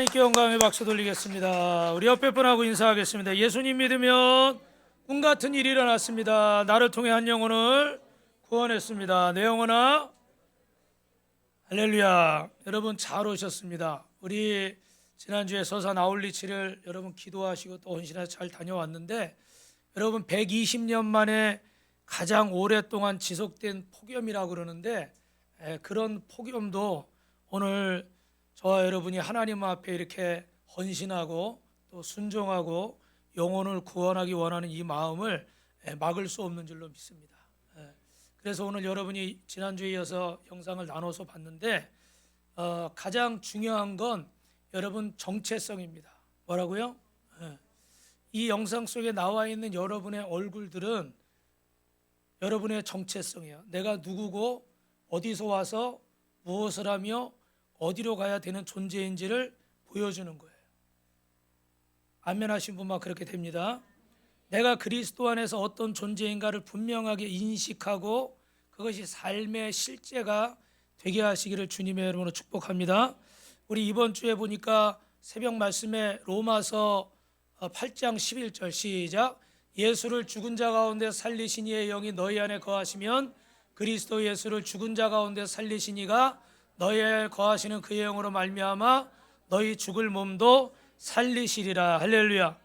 하나님께 영광의 박수 돌리겠습니다. 우리 옆에 분하고 인사하겠습니다. 예수님 믿으면 꿈 같은 일이 일어났습니다. 나를 통해 한 영혼을 구원했습니다. 내 영혼아, 할렐루야. 여러분 잘 오셨습니다. 우리 지난주에 서산 아울리치를 여러분 기도하시고 또 헌신해서 잘 다녀왔는데, 여러분 120년 만에 가장 오랫동안 지속된 폭염이라고 그러는데, 그런 폭염도 오늘 저와 여러분이 하나님 앞에 이렇게 헌신하고 또 순종하고 영혼을 구원하기 원하는 이 마음을 막을 수 없는 줄로 믿습니다. 그래서 오늘 여러분이 지난주에 이어서 영상을 나눠서 봤는데, 가장 중요한 건 여러분 정체성입니다. 뭐라고요? 이 영상 속에 나와 있는 여러분의 얼굴들은 여러분의 정체성이에요. 내가 누구고 어디서 와서 무엇을 하며 어디로 가야 되는 존재인지를 보여주는 거예요. 아멘 하신 분만 그렇게 됩니다. 내가 그리스도 안에서 어떤 존재인가를 분명하게 인식하고 그것이 삶의 실제가 되게 하시기를 주님의 이름으로 축복합니다. 우리 이번 주에 보니까 새벽 말씀에 로마서 8장 11절 시작. 예수를 죽은 자 가운데 살리신 이의 영이 너희 안에 거하시면 그리스도 예수를 죽은 자 가운데 살리신 이가 너희에 거하시는 그의 영으로 말미암아 너희 죽을 몸도 살리시리라. 할렐루야.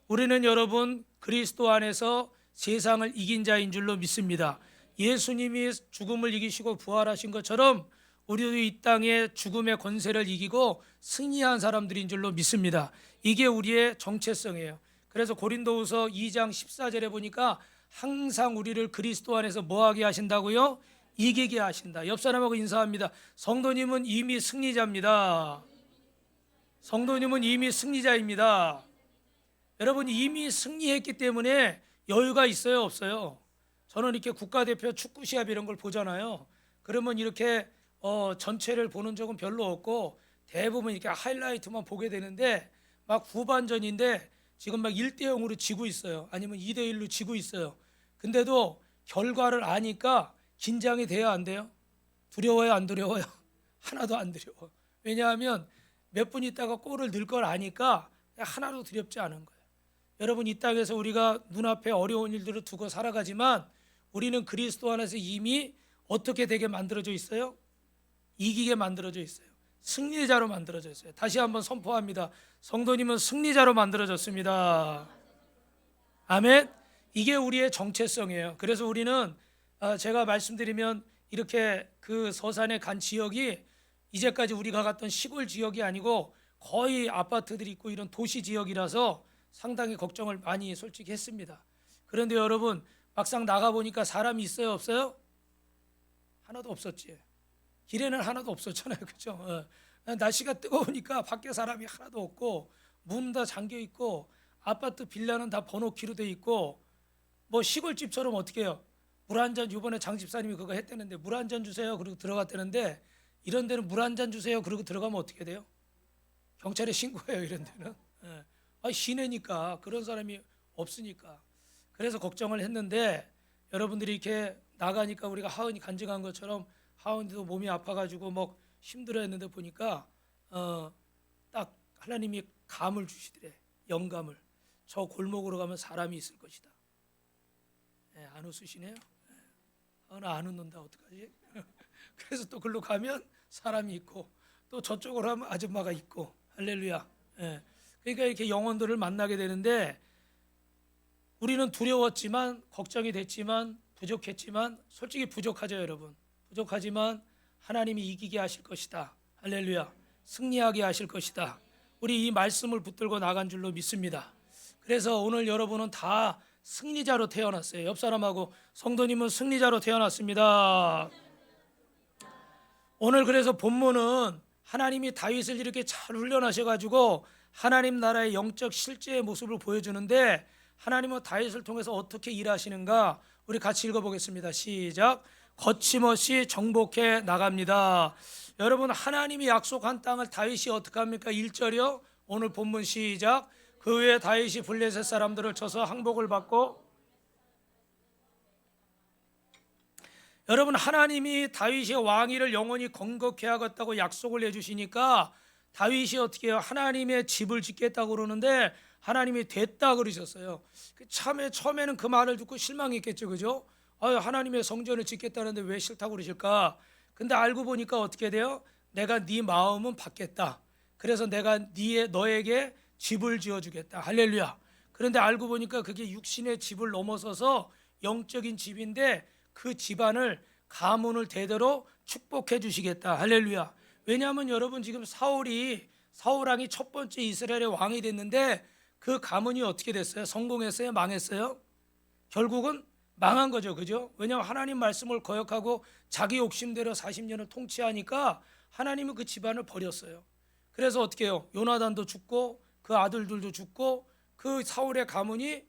우리는 여러분 그리스도 안에서 세상을 이긴 자인 줄로 믿습니다. 예수님이 죽음을 이기시고 부활하신 것처럼 우리도 이 땅에 죽음의 권세를 이기고 승리한 사람들인 줄로 믿습니다. 이게 우리의 정체성이에요. 그래서 고린도후서 2장 14절에 보니까 항상 우리를 그리스도 안에서 뭐하게 하신다고요? 이기게 하신다. 옆 사람하고 인사합니다. 성도님은 이미 승리자입니다. 성도님은 이미 승리자입니다. 여러분 이미 승리했기 때문에 여유가 있어요, 없어요? 저는 이렇게 국가대표 축구 시합 이런 걸 보잖아요. 그러면 이렇게 전체를 보는 적은 별로 없고 대부분 이렇게 하이라이트만 보게 되는데, 막 후반전인데 지금 막 1대0으로 지고 있어요. 아니면 2대1로 지고 있어요. 근데도 결과를 아니까 긴장이 돼요, 안 돼요? 두려워요, 안 두려워요? 하나도 안 두려워. 왜냐하면 몇 분 있다가 골을 넣을 걸 아니까 하나도 두렵지 않은 거예요. 여러분 이 땅에서 우리가 눈앞에 어려운 일들을 두고 살아가지만 우리는 그리스도 안에서 이미 어떻게 되게 만들어져 있어요? 이기게 만들어져 있어요. 승리자로 만들어져 있어요. 다시 한번 선포합니다. 성도님은 승리자로 만들어졌습니다. 아멘. 이게 우리의 정체성이에요. 그래서 우리는 제가 말씀드리면 이렇게 그 서산에 간 지역이 이제까지 우리가 갔던 시골 지역이 아니고 거의 아파트들이 있고 이런 도시 지역이라서 상당히 걱정을 많이 솔직히 했습니다. 그런데 여러분 막상 나가보니까 사람이 있어요, 없어요? 하나도 없었지. 길에는 하나도 없었잖아요, 그렇죠? 날씨가 뜨거우니까 밖에 사람이 하나도 없고 문 다 잠겨 있고 아파트 빌라는 다 번호키로 돼 있고, 뭐 시골집처럼 어떻게 해요? 물 한 잔, 이번에 장 집사님이 그거 했다는데 물 한 잔 주세요 그러고 들어갔다는데, 이런 데는 물 한 잔 주세요 그러고 들어가면 어떻게 돼요? 경찰에 신고해요, 이런 데는. 시내니까 그런 사람이 없으니까. 그래서 걱정을 했는데, 여러분들이 이렇게 나가니까 우리가 하은이 간증한 것처럼 하은이도 몸이 아파가지고 뭐 힘들어했는데 보니까 딱 하나님이 감을 주시더래. 영감을. 저 골목으로 가면 사람이 있을 것이다. 안 웃으시네요. 나 안 웃는다, 어떡하지? 그래서 또 글로 가면 사람이 있고 또 저쪽으로 하면 아줌마가 있고. 할렐루야. 그러니까 이렇게 영혼들을 만나게 되는데, 우리는 두려웠지만 걱정이 됐지만 부족했지만, 솔직히 부족하죠, 여러분. 부족하지만 하나님이 이기게 하실 것이다. 할렐루야. 승리하게 하실 것이다. 우리 이 말씀을 붙들고 나간 줄로 믿습니다. 그래서 오늘 여러분은 다 승리자로 태어났어요. 옆 사람하고 성도님은 승리자로 태어났습니다. 오늘 그래서 본문은 하나님이 다윗을 이렇게 잘 훈련하셔가지고 하나님 나라의 영적 실제의 모습을 보여주는데, 하나님은 다윗을 통해서 어떻게 일하시는가 우리 같이 읽어보겠습니다. 시작. 거침없이 정복해 나갑니다. 여러분 하나님이 약속한 땅을 다윗이 어떻게 합니까? 1절이요. 오늘 본문 시작. 그 후에 다윗이 블레셋 사람들을 쳐서 항복을 받고. 여러분 하나님이 다윗의 왕위를 영원히 건국해 하겠다고 약속을 해주시니까 다윗이 어떻게 해요? 하나님의 집을 짓겠다고 그러는데 하나님이 됐다 그러셨어요. 처음에는 그 말을 듣고 실망했겠죠, 그죠? 하나님의 성전을 짓겠다는데 왜 싫다고 그러실까? 근데 알고 보니까 어떻게 돼요? 내가 네 마음은 받겠다. 그래서 내가 너에게 집을 지어주겠다. 할렐루야. 그런데 알고 보니까 그게 육신의 집을 넘어서서 영적인 집인데 그 집안을 가문을 대대로 축복해 주시겠다. 할렐루야. 왜냐하면 여러분 지금 사울 왕이 첫 번째 이스라엘의 왕이 됐는데 그 가문이 어떻게 됐어요? 성공했어요? 망했어요? 결국은 망한 거죠, 그죠? 왜냐하면 하나님 말씀을 거역하고 자기 욕심대로 40년을 통치하니까 하나님은 그 집안을 버렸어요. 그래서 어떻게 해요? 요나단도 죽고 그 아들들도 죽고 그 사울의 가문이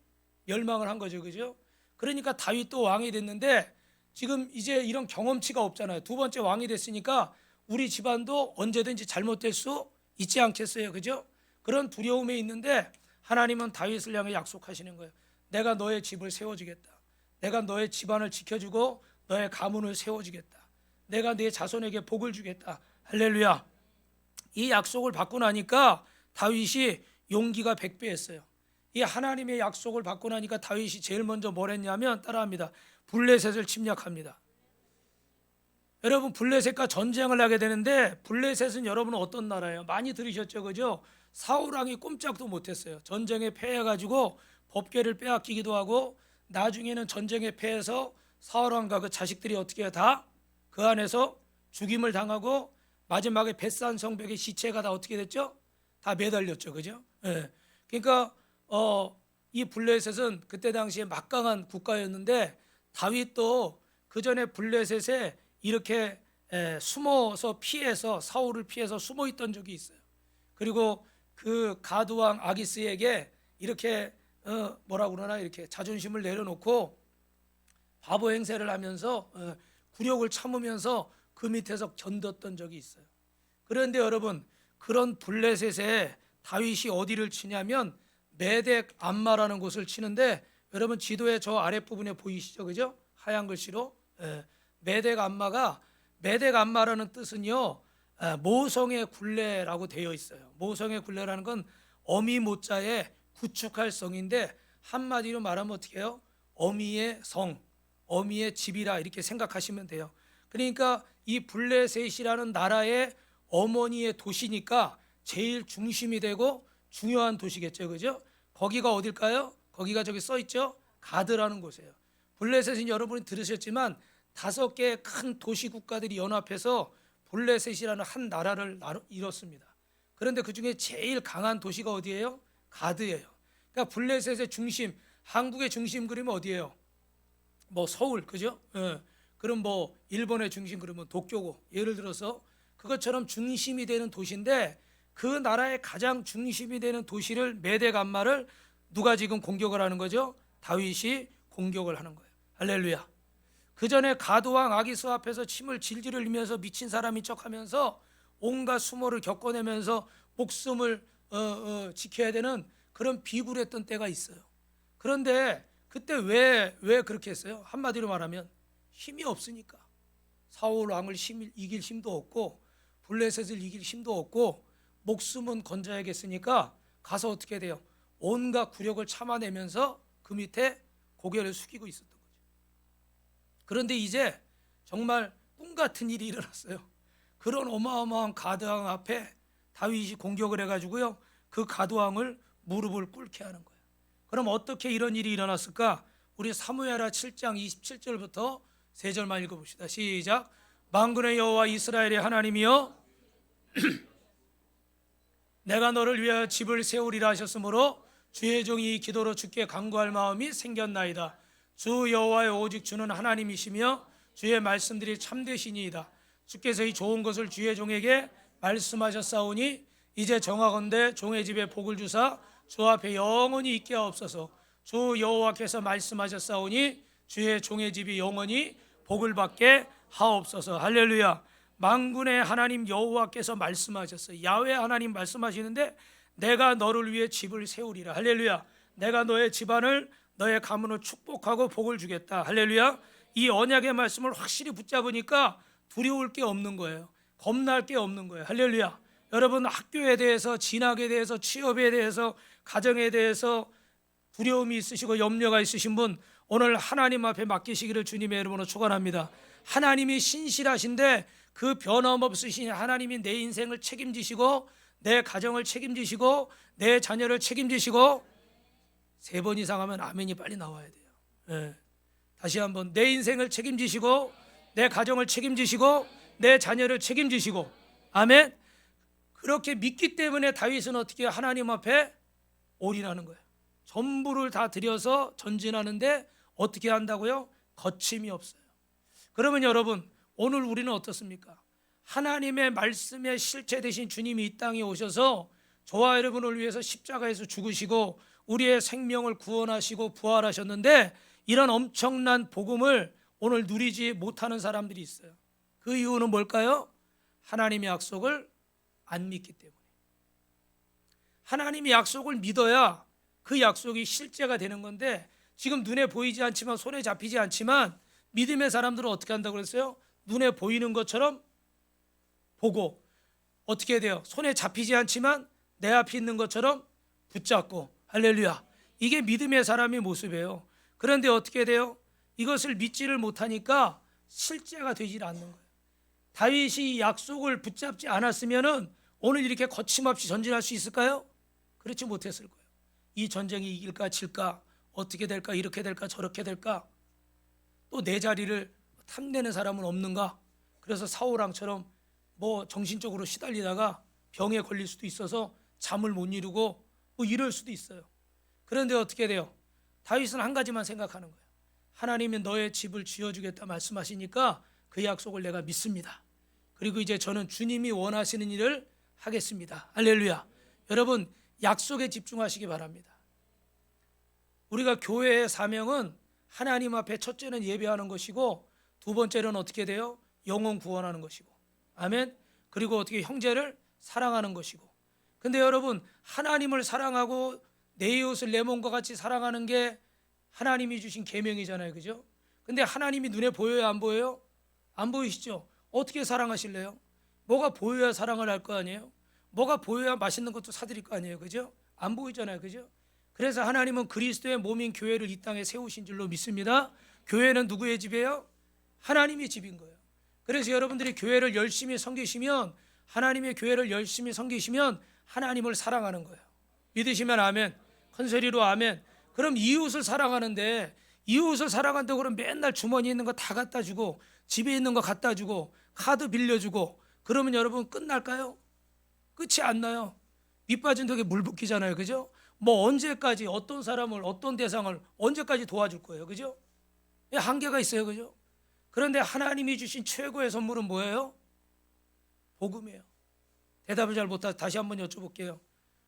멸망을 한 거죠, 그죠? 그러니까 다윗도 왕이 됐는데 지금 이제 이런 경험치가 없잖아요. 두 번째 왕이 됐으니까 우리 집안도 언제든지 잘못될 수 있지 않겠어요, 그죠? 그런 두려움에 있는데 하나님은 다윗을 향해 약속하시는 거예요. 내가 너의 집을 세워주겠다. 내가 너의 집안을 지켜주고 너의 가문을 세워주겠다. 내가 네 자손에게 복을 주겠다. 할렐루야. 이 약속을 받고 나니까 다윗이 용기가 100배했어요. 이 하나님의 약속을 받고 나니까 다윗이 제일 먼저 뭘 했냐면 따라합니다. 블레셋을 침략합니다. 여러분 블레셋과 전쟁을 하게 되는데 블레셋은 여러분은 어떤 나라예요? 많이 들으셨죠, 그죠? 사울 왕이 꼼짝도 못했어요. 전쟁에 패해가지고 법궤를 빼앗기기도 하고 나중에는 전쟁에 패해서 사울 왕과 그 자식들이 어떻게 다 그 안에서 죽임을 당하고 마지막에 벳산 성벽의 시체가 다 어떻게 됐죠? 다 매달렸죠, 그죠? 예. 그러니까 이 블레셋은 그때 당시에 막강한 국가였는데 다윗도 그 전에 블레셋에 이렇게 숨어서 피해서 사울을 피해서 숨어 있던 적이 있어요. 그리고 그 가드 왕 아기스에게 이렇게 뭐라고 그러나 이렇게 자존심을 내려놓고 바보 행세를 하면서 굴욕을 참으면서 그 밑에서 견뎠던 적이 있어요. 그런데 여러분 그런 블레셋에 다윗이 어디를 치냐면 메덱 암마라는 곳을 치는데 여러분 지도의 저 아랫부분에 보이시죠, 그죠? 하얀 글씨로 메덱 암마라는 뜻은요 모성의 굴레라고 되어 있어요. 모성의 굴레라는 건 어미 모자에 구축할 성인데 한마디로 말하면 어떻게 해요? 어미의 성, 어미의 집이라 이렇게 생각하시면 돼요. 그러니까 이 블레셋이라는 나라의 어머니의 도시니까 제일 중심이 되고 중요한 도시겠죠, 그죠? 거기가 어딜까요? 거기가 저기 써 있죠? 가드라는 곳이에요. 블레셋은 여러분이 들으셨지만 5개의 큰 도시 국가들이 연합해서 블레셋이라는 한 나라를 이뤘습니다. 그런데 그 중에 제일 강한 도시가 어디예요? 가드예요. 그러니까 블레셋의 중심, 한국의 중심 그리면 어디예요? 뭐 서울, 그죠? 그럼 뭐 일본의 중심 그러면 도쿄고 예를 들어서 그것처럼 중심이 되는 도시인데 그 나라의 가장 중심이 되는 도시를 메덱 암마를 누가 지금 공격을 하는 거죠? 다윗이 공격을 하는 거예요. 할렐루야. 그 전에 가드 왕 아기스 앞에서 침을 질질 흘리면서 미친 사람인 척하면서 온갖 수모를 겪어내면서 목숨을 지켜야 되는 그런 비굴했던 때가 있어요. 그런데 그때 왜 그렇게 했어요? 한마디로 말하면 힘이 없으니까. 사울 왕을 이길 힘도 없고 블레셋을 이길 힘도 없고 목숨은 건져야겠으니까 가서 어떻게 돼요? 온갖 굴욕을 참아내면서 그 밑에 고개를 숙이고 있었던 거죠. 그런데 이제 정말 꿈 같은 일이 일어났어요. 그런 어마어마한 가드왕 앞에 다윗이 공격을 해가지고요 그 가드왕을 무릎을 꿇게 하는 거예요. 그럼 어떻게 이런 일이 일어났을까? 우리 사무엘하 7장 27절부터 3절만 읽어봅시다. 시작. 만군의 여호와 이스라엘의 하나님이여 내가 너를 위하여 집을 세우리라 하셨으므로 주의 종이 이 기도로 주께 간구할 마음이 생겼나이다. 주 여호와의 오직 주는 하나님이시며 주의 말씀들이 참되시니이다. 주께서 이 좋은 것을 주의 종에게 말씀하셨사오니 이제 정하건대 종의 집에 복을 주사 주 앞에 영원히 있게 하옵소서. 주 여호와께서 말씀하셨사오니 주의 종의 집이 영원히 복을 받게 하옵소서. 할렐루야. 만군의 하나님 여호와께서 말씀하셨어요. 야훼 하나님 말씀하시는데 내가 너를 위해 집을 세우리라. 할렐루야. 내가 너의 집안을 너의 가문을 축복하고 복을 주겠다. 할렐루야. 이 언약의 말씀을 확실히 붙잡으니까 두려울 게 없는 거예요. 겁날 게 없는 거예요. 할렐루야. 여러분 학교에 대해서, 진학에 대해서, 취업에 대해서, 가정에 대해서 두려움이 있으시고 염려가 있으신 분, 오늘 하나님 앞에 맡기시기를 주님의 이름으로 축원합니다. 하나님이 신실하신데 그 변함없으신 하나님이 내 인생을 책임지시고 내 가정을 책임지시고 내 자녀를 책임지시고, 3번 이상 하면 아멘이 빨리 나와야 돼요. 예. 다시 한번, 내 인생을 책임지시고 내 가정을 책임지시고 내 자녀를 책임지시고, 아멘. 그렇게 믿기 때문에 다윗은 어떻게 하나님 앞에 올인하는 거예요. 전부를 다 들여서 전진하는데 어떻게 한다고요? 거침이 없어요. 그러면 여러분, 오늘 우리는 어떻습니까? 하나님의 말씀의 실체 되신 주님이 이 땅에 오셔서 저와 여러분을 위해서 십자가에서 죽으시고 우리의 생명을 구원하시고 부활하셨는데, 이런 엄청난 복음을 오늘 누리지 못하는 사람들이 있어요. 그 이유는 뭘까요? 하나님의 약속을 안 믿기 때문에. 하나님의 약속을 믿어야 그 약속이 실제가 되는 건데, 지금 눈에 보이지 않지만, 손에 잡히지 않지만, 믿음의 사람들은 어떻게 한다고 그랬어요? 눈에 보이는 것처럼 보고, 어떻게 돼요? 손에 잡히지 않지만 내 앞에 있는 것처럼 붙잡고. 할렐루야. 이게 믿음의 사람의 모습이에요. 그런데 어떻게 돼요? 이것을 믿지를 못하니까 실제가 되질 않는 거예요. 다윗이 약속을 붙잡지 않았으면 오늘 이렇게 거침없이 전진할 수 있을까요? 그렇지 못했을 거예요. 이 전쟁이 이길까 질까, 어떻게 될까, 이렇게 될까 저렇게 될까, 또 내 자리를 탐내는 사람은 없는가. 그래서 사울왕처럼 뭐 정신적으로 시달리다가 병에 걸릴 수도 있어서 잠을 못 이루고 뭐 이럴 수도 있어요. 그런데 어떻게 돼요? 다윗은 한 가지만 생각하는 거예요. 하나님이 너의 집을 지어주겠다 말씀하시니까 그 약속을 내가 믿습니다. 그리고 이제 저는 주님이 원하시는 일을 하겠습니다. 할렐루야. 여러분, 약속에 집중하시기 바랍니다. 우리가 교회의 사명은 하나님 앞에 첫째는 예배하는 것이고, 두 번째는 어떻게 돼요? 영혼 구원하는 것이고, 아멘. 그리고 어떻게 형제를 사랑하는 것이고. 근데 여러분, 하나님을 사랑하고 내 이웃을 내 몸과 같이 사랑하는 게 하나님이 주신 계명이잖아요, 그죠? 근데 하나님이 눈에 보여요, 안 보여요? 안 보이시죠? 어떻게 사랑하실래요? 뭐가 보여야 사랑을 할 거 아니에요? 뭐가 보여야 맛있는 것도 사드릴 거 아니에요, 그죠? 안 보이잖아요, 그죠? 그래서 하나님은 그리스도의 몸인 교회를 이 땅에 세우신 줄로 믿습니다. 교회는 누구의 집이에요? 하나님의 집인 거예요. 그래서 여러분들이 교회를 열심히 섬기시면, 하나님의 교회를 열심히 섬기시면 하나님을 사랑하는 거예요. 믿으시면 아멘. 큰 소리로 아멘. 그럼 이웃을 사랑하는데, 이웃을 사랑한다고 그러면 맨날 주머니에 있는 거 다 갖다 주고, 집에 있는 거 갖다 주고, 카드 빌려주고, 그러면 여러분 끝날까요? 끝이 안 나요. 밑 빠진 덕에 물 붓기잖아요, 그죠? 뭐 언제까지 어떤 사람을, 어떤 대상을 언제까지 도와줄 거예요, 그죠? 한계가 있어요, 그죠? 그런데 하나님이 주신 최고의 선물은 뭐예요? 복음이에요. 대답을 잘 못해서 다시 한번 여쭤볼게요.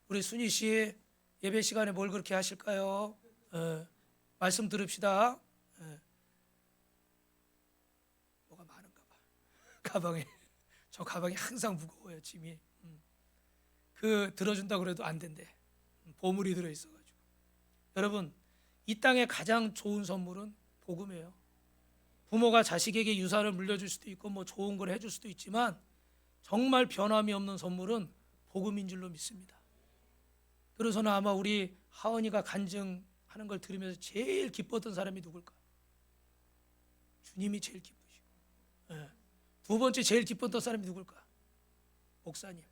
우리 순희 씨, 예배 시간에 뭘 그렇게 하실까요? 말씀 들읍시다. 뭐가 많은가 봐. 가방에. 저 가방이 항상 무거워요, 짐이. 그 들어준다고 그래도 안 된대. 보물이 들어있어가지고. 여러분, 이 땅에 가장 좋은 선물은 복음이에요. 부모가 자식에게 유산을 물려줄 수도 있고 뭐 좋은 걸 해줄 수도 있지만, 정말 변함이 없는 선물은 복음인 줄로 믿습니다. 그래서는 아마 우리 하은이가 간증하는 걸 들으면서 제일 기뻤던 사람이 누굴까? 주님이 제일 기쁘시고. 두 번째 제일 기뻤던 사람이 누굴까? 목사님.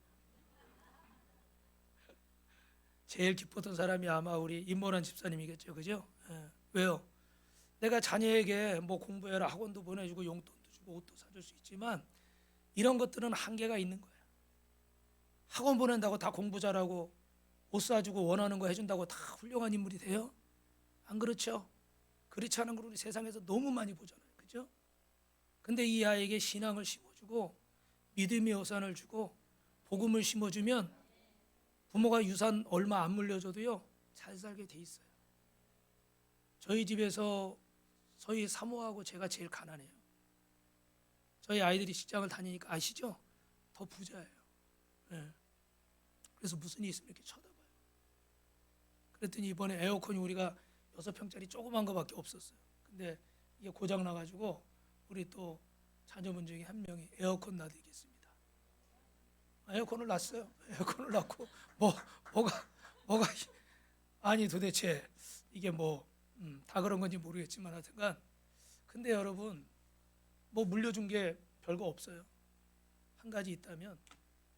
제일 기뻤던 사람이 아마 우리 임모란 집사님이겠죠, 그죠? 왜요? 내가 자녀에게 뭐 공부해라, 학원도 보내주고 용돈도 주고 옷도 사줄 수 있지만, 이런 것들은 한계가 있는 거예요. 학원 보낸다고 다 공부 잘하고 옷 사주고 원하는 거 해준다고 다 훌륭한 인물이 돼요? 안 그렇죠? 그렇지 않은 걸 우리 세상에서 너무 많이 보잖아요, 그죠? 근데 이 아이에게 신앙을 심어주고 믿음의 여산을 주고 복음을 심어주면 부모가 유산 얼마 안 물려줘도요, 잘 살게 돼 있어요. 저희 집에서 저희 사모하고 제가 제일 가난해요. 저희 아이들이 직장을 다니니까 아시죠? 더 부자예요. 그래서 무슨 일 있으면 이렇게 쳐다봐요. 그랬더니 이번에 에어컨이 우리가 6평짜리 조그만 거밖에 없었어요. 근데 이게 고장 나가지고 우리 또 자녀분 중에 한 명이 에어컨 놔드리겠습니다. 에어컨을 놨어요. 에어컨을 놨고 뭐 뭐가 아니 도대체 이게 뭐 다 그런 건지 모르겠지만 하여튼간 근데 여러분 뭐 물려준 게 별거 없어요. 한 가지 있다면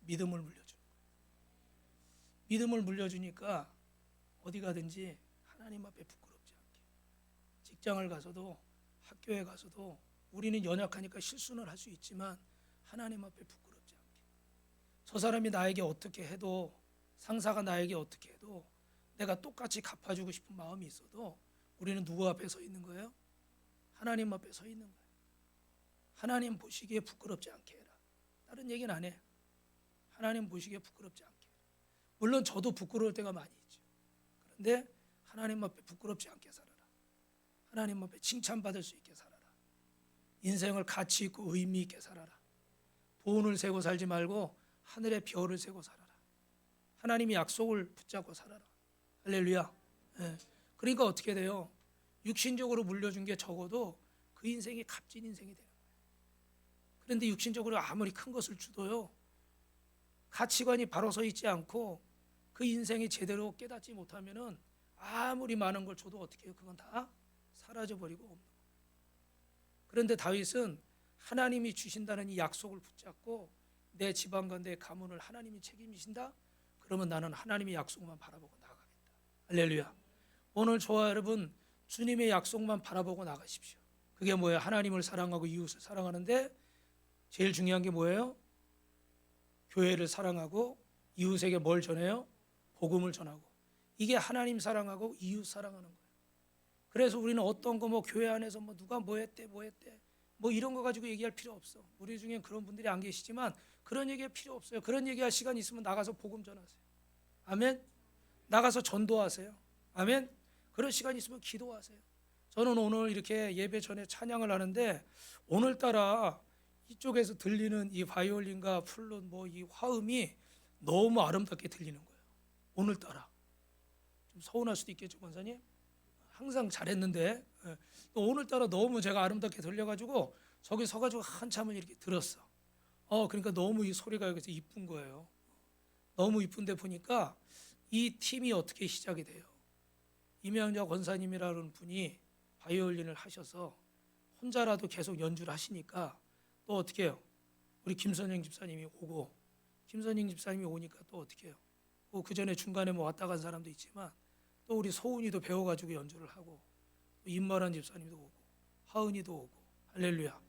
믿음을 물려주는 거예요. 믿음을 물려주니까 어디 가든지 하나님 앞에 부끄럽지 않게 직장을 가서도 학교에 가서도 우리는 연약하니까 실수는 할 수 있지만 하나님 앞에 부끄럽지 않게 저 사람이 나에게 어떻게 해도 상사가 나에게 어떻게 해도 내가 똑같이 갚아주고 싶은 마음이 있어도 우리는 누구 앞에 서 있는 거예요? 하나님 앞에 서 있는 거예요. 하나님 보시기에 부끄럽지 않게 해라. 다른 얘기는 안 해. 하나님 보시기에 부끄럽지 않게 해라. 물론 저도 부끄러울 때가 많이 있죠. 그런데 하나님 앞에 부끄럽지 않게 살아라. 하나님 앞에 칭찬받을 수 있게 살아라. 인생을 가치 있고 의미 있게 살아라. 돈을 세고 살지 말고 하늘의 별을 세고 살아라. 하나님이 약속을 붙잡고 살아라. 할렐루야. 예. 그러니까 어떻게 돼요? 육신적으로 물려준 게 적어도 그 인생이 값진 인생이 되는 거예요. 그런데 육신적으로 아무리 큰 것을 주도요 가치관이 바로 서 있지 않고 그 인생이 제대로 깨닫지 못하면은 아무리 많은 걸 줘도 어떻게 해요? 그건 다 사라져 버리고 없는 거예요. 그런데 다윗은 하나님이 주신다는 이 약속을 붙잡고 내 집안과 내 가문을 하나님이 책임지신다? 그러면 나는 하나님의 약속만 바라보고 나가겠다. 할렐루야. 오늘 저와 여러분 주님의 약속만 바라보고 나가십시오. 그게 뭐예요? 하나님을 사랑하고 이웃을 사랑하는데 제일 중요한 게 뭐예요? 교회를 사랑하고 이웃에게 뭘 전해요? 복음을 전하고. 이게 하나님 사랑하고 이웃 사랑하는 거예요. 그래서 우리는 어떤 거 뭐 교회 안에서 뭐 누가 뭐 했대 뭐 이런 거 가지고 얘기할 필요 없어. 우리 중에 그런 분들이 안 계시지만 그런 얘기할 필요 없어요. 그런 얘기할 시간 있으면 나가서 복음 전하세요. 아멘. 나가서 전도하세요. 아멘. 그런 시간 있으면 기도하세요. 저는 오늘 이렇게 예배 전에 찬양을 하는데 오늘따라 이쪽에서 들리는 이 바이올린과 플룻 뭐 이 화음이 너무 아름답게 들리는 거예요. 오늘따라 좀 서운할 수도 있겠죠, 권사님. 항상 잘했는데 오늘따라 너무 제가 아름답게 들려가지고 저기 서가지고 한참을 이렇게 들었어. 그러니까 너무 이 소리가 여기서 이쁜 거예요. 너무 이쁜데 보니까 이 팀이 어떻게 시작이 돼요? 이명자 권사님이라는 분이 바이올린을 하셔서 혼자라도 계속 연주를 하시니까 또 어떻게 해요? 우리 김선영 집사님이 오고 김선영 집사님이 오니까 또 어떻게 해요? 그 전에 중간에 뭐 왔다 간 사람도 있지만 또 우리 소은이도 배워가지고 연주를 하고 또 임마란 집사님도 오고 하은이도 오고 할렐루야.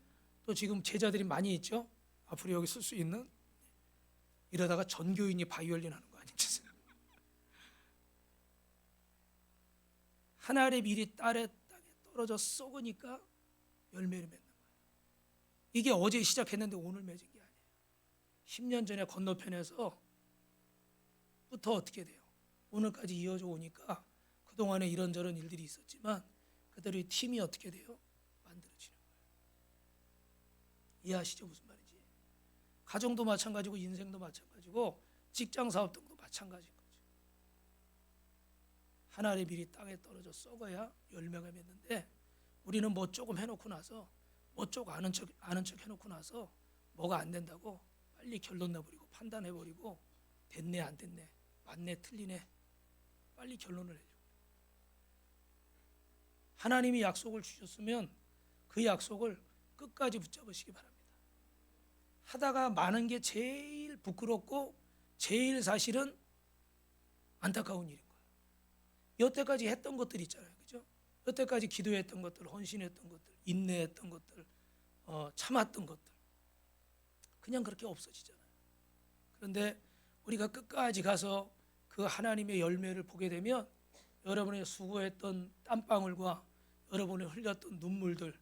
또 지금 제자들이 많이 있죠? 앞으로 여기 쓸 수 있는 이러다가 전교인이 바이올린 하는 거 아니겠어요? 하늘의 밀이 땅에 떨어져 썩으니까 열매를 맺는 거예요. 이게 어제 시작했는데 오늘 맺은 게 아니에요. 10년 전에 건너편에서 부터 어떻게 돼요? 오늘까지 이어져 오니까 그동안에 이런저런 일들이 있었지만 그들의 팀이 어떻게 돼요? 만들어지는 거예요. 이해하시죠? 무슨 말인지. 가정도 마찬가지고 인생도 마찬가지고 직장 사업 등도 마찬가지인 거죠. 하늘의 밀이 땅에 떨어져 썩어야 열매가 맺는데 우리는 뭐 조금 해놓고 나서 뭐 조금 아는 척 해놓고 나서 뭐가 안 된다고 빨리 결론 내버리고 판단해버리고 됐네 안 됐네 맞네 틀리네 빨리 결론을 내려고. 하나님이 약속을 주셨으면 그 약속을 끝까지 붙잡으시기 바랍니다. 하다가 많은 게 제일 부끄럽고 제일 사실은 안타까운 일인 거예요. 여태까지 했던 것들 있잖아요. 그죠? 여태까지 기도했던 것들, 헌신했던 것들, 인내했던 것들, 참았던 것들 그냥 그렇게 없어지잖아요. 그런데 우리가 끝까지 가서 그 하나님의 열매를 보게 되면 여러분이 수고했던 땀방울과 여러분이 흘렸던 눈물들,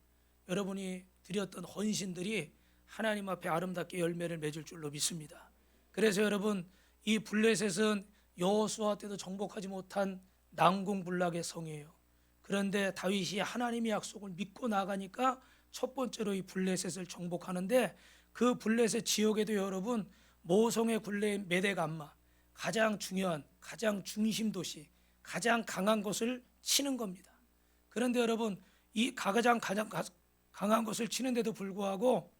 여러분이 드렸던 헌신들이 하나님 앞에 아름답게 열매를 맺을 줄로 믿습니다. 그래서 여러분 이 블레셋은 여호수아 때도 정복하지 못한 난공불락의 성이에요. 그런데 다윗이 하나님의 약속을 믿고 나가니까 첫 번째로 이 블레셋을 정복하는데 그 블레셋 지역에도 여러분 모성의 굴레 메대감마 가장 중요한 가장 중심 도시 가장 강한 것을 치는 겁니다. 그런데 여러분 이 가장 강한 것을 치는데도 불구하고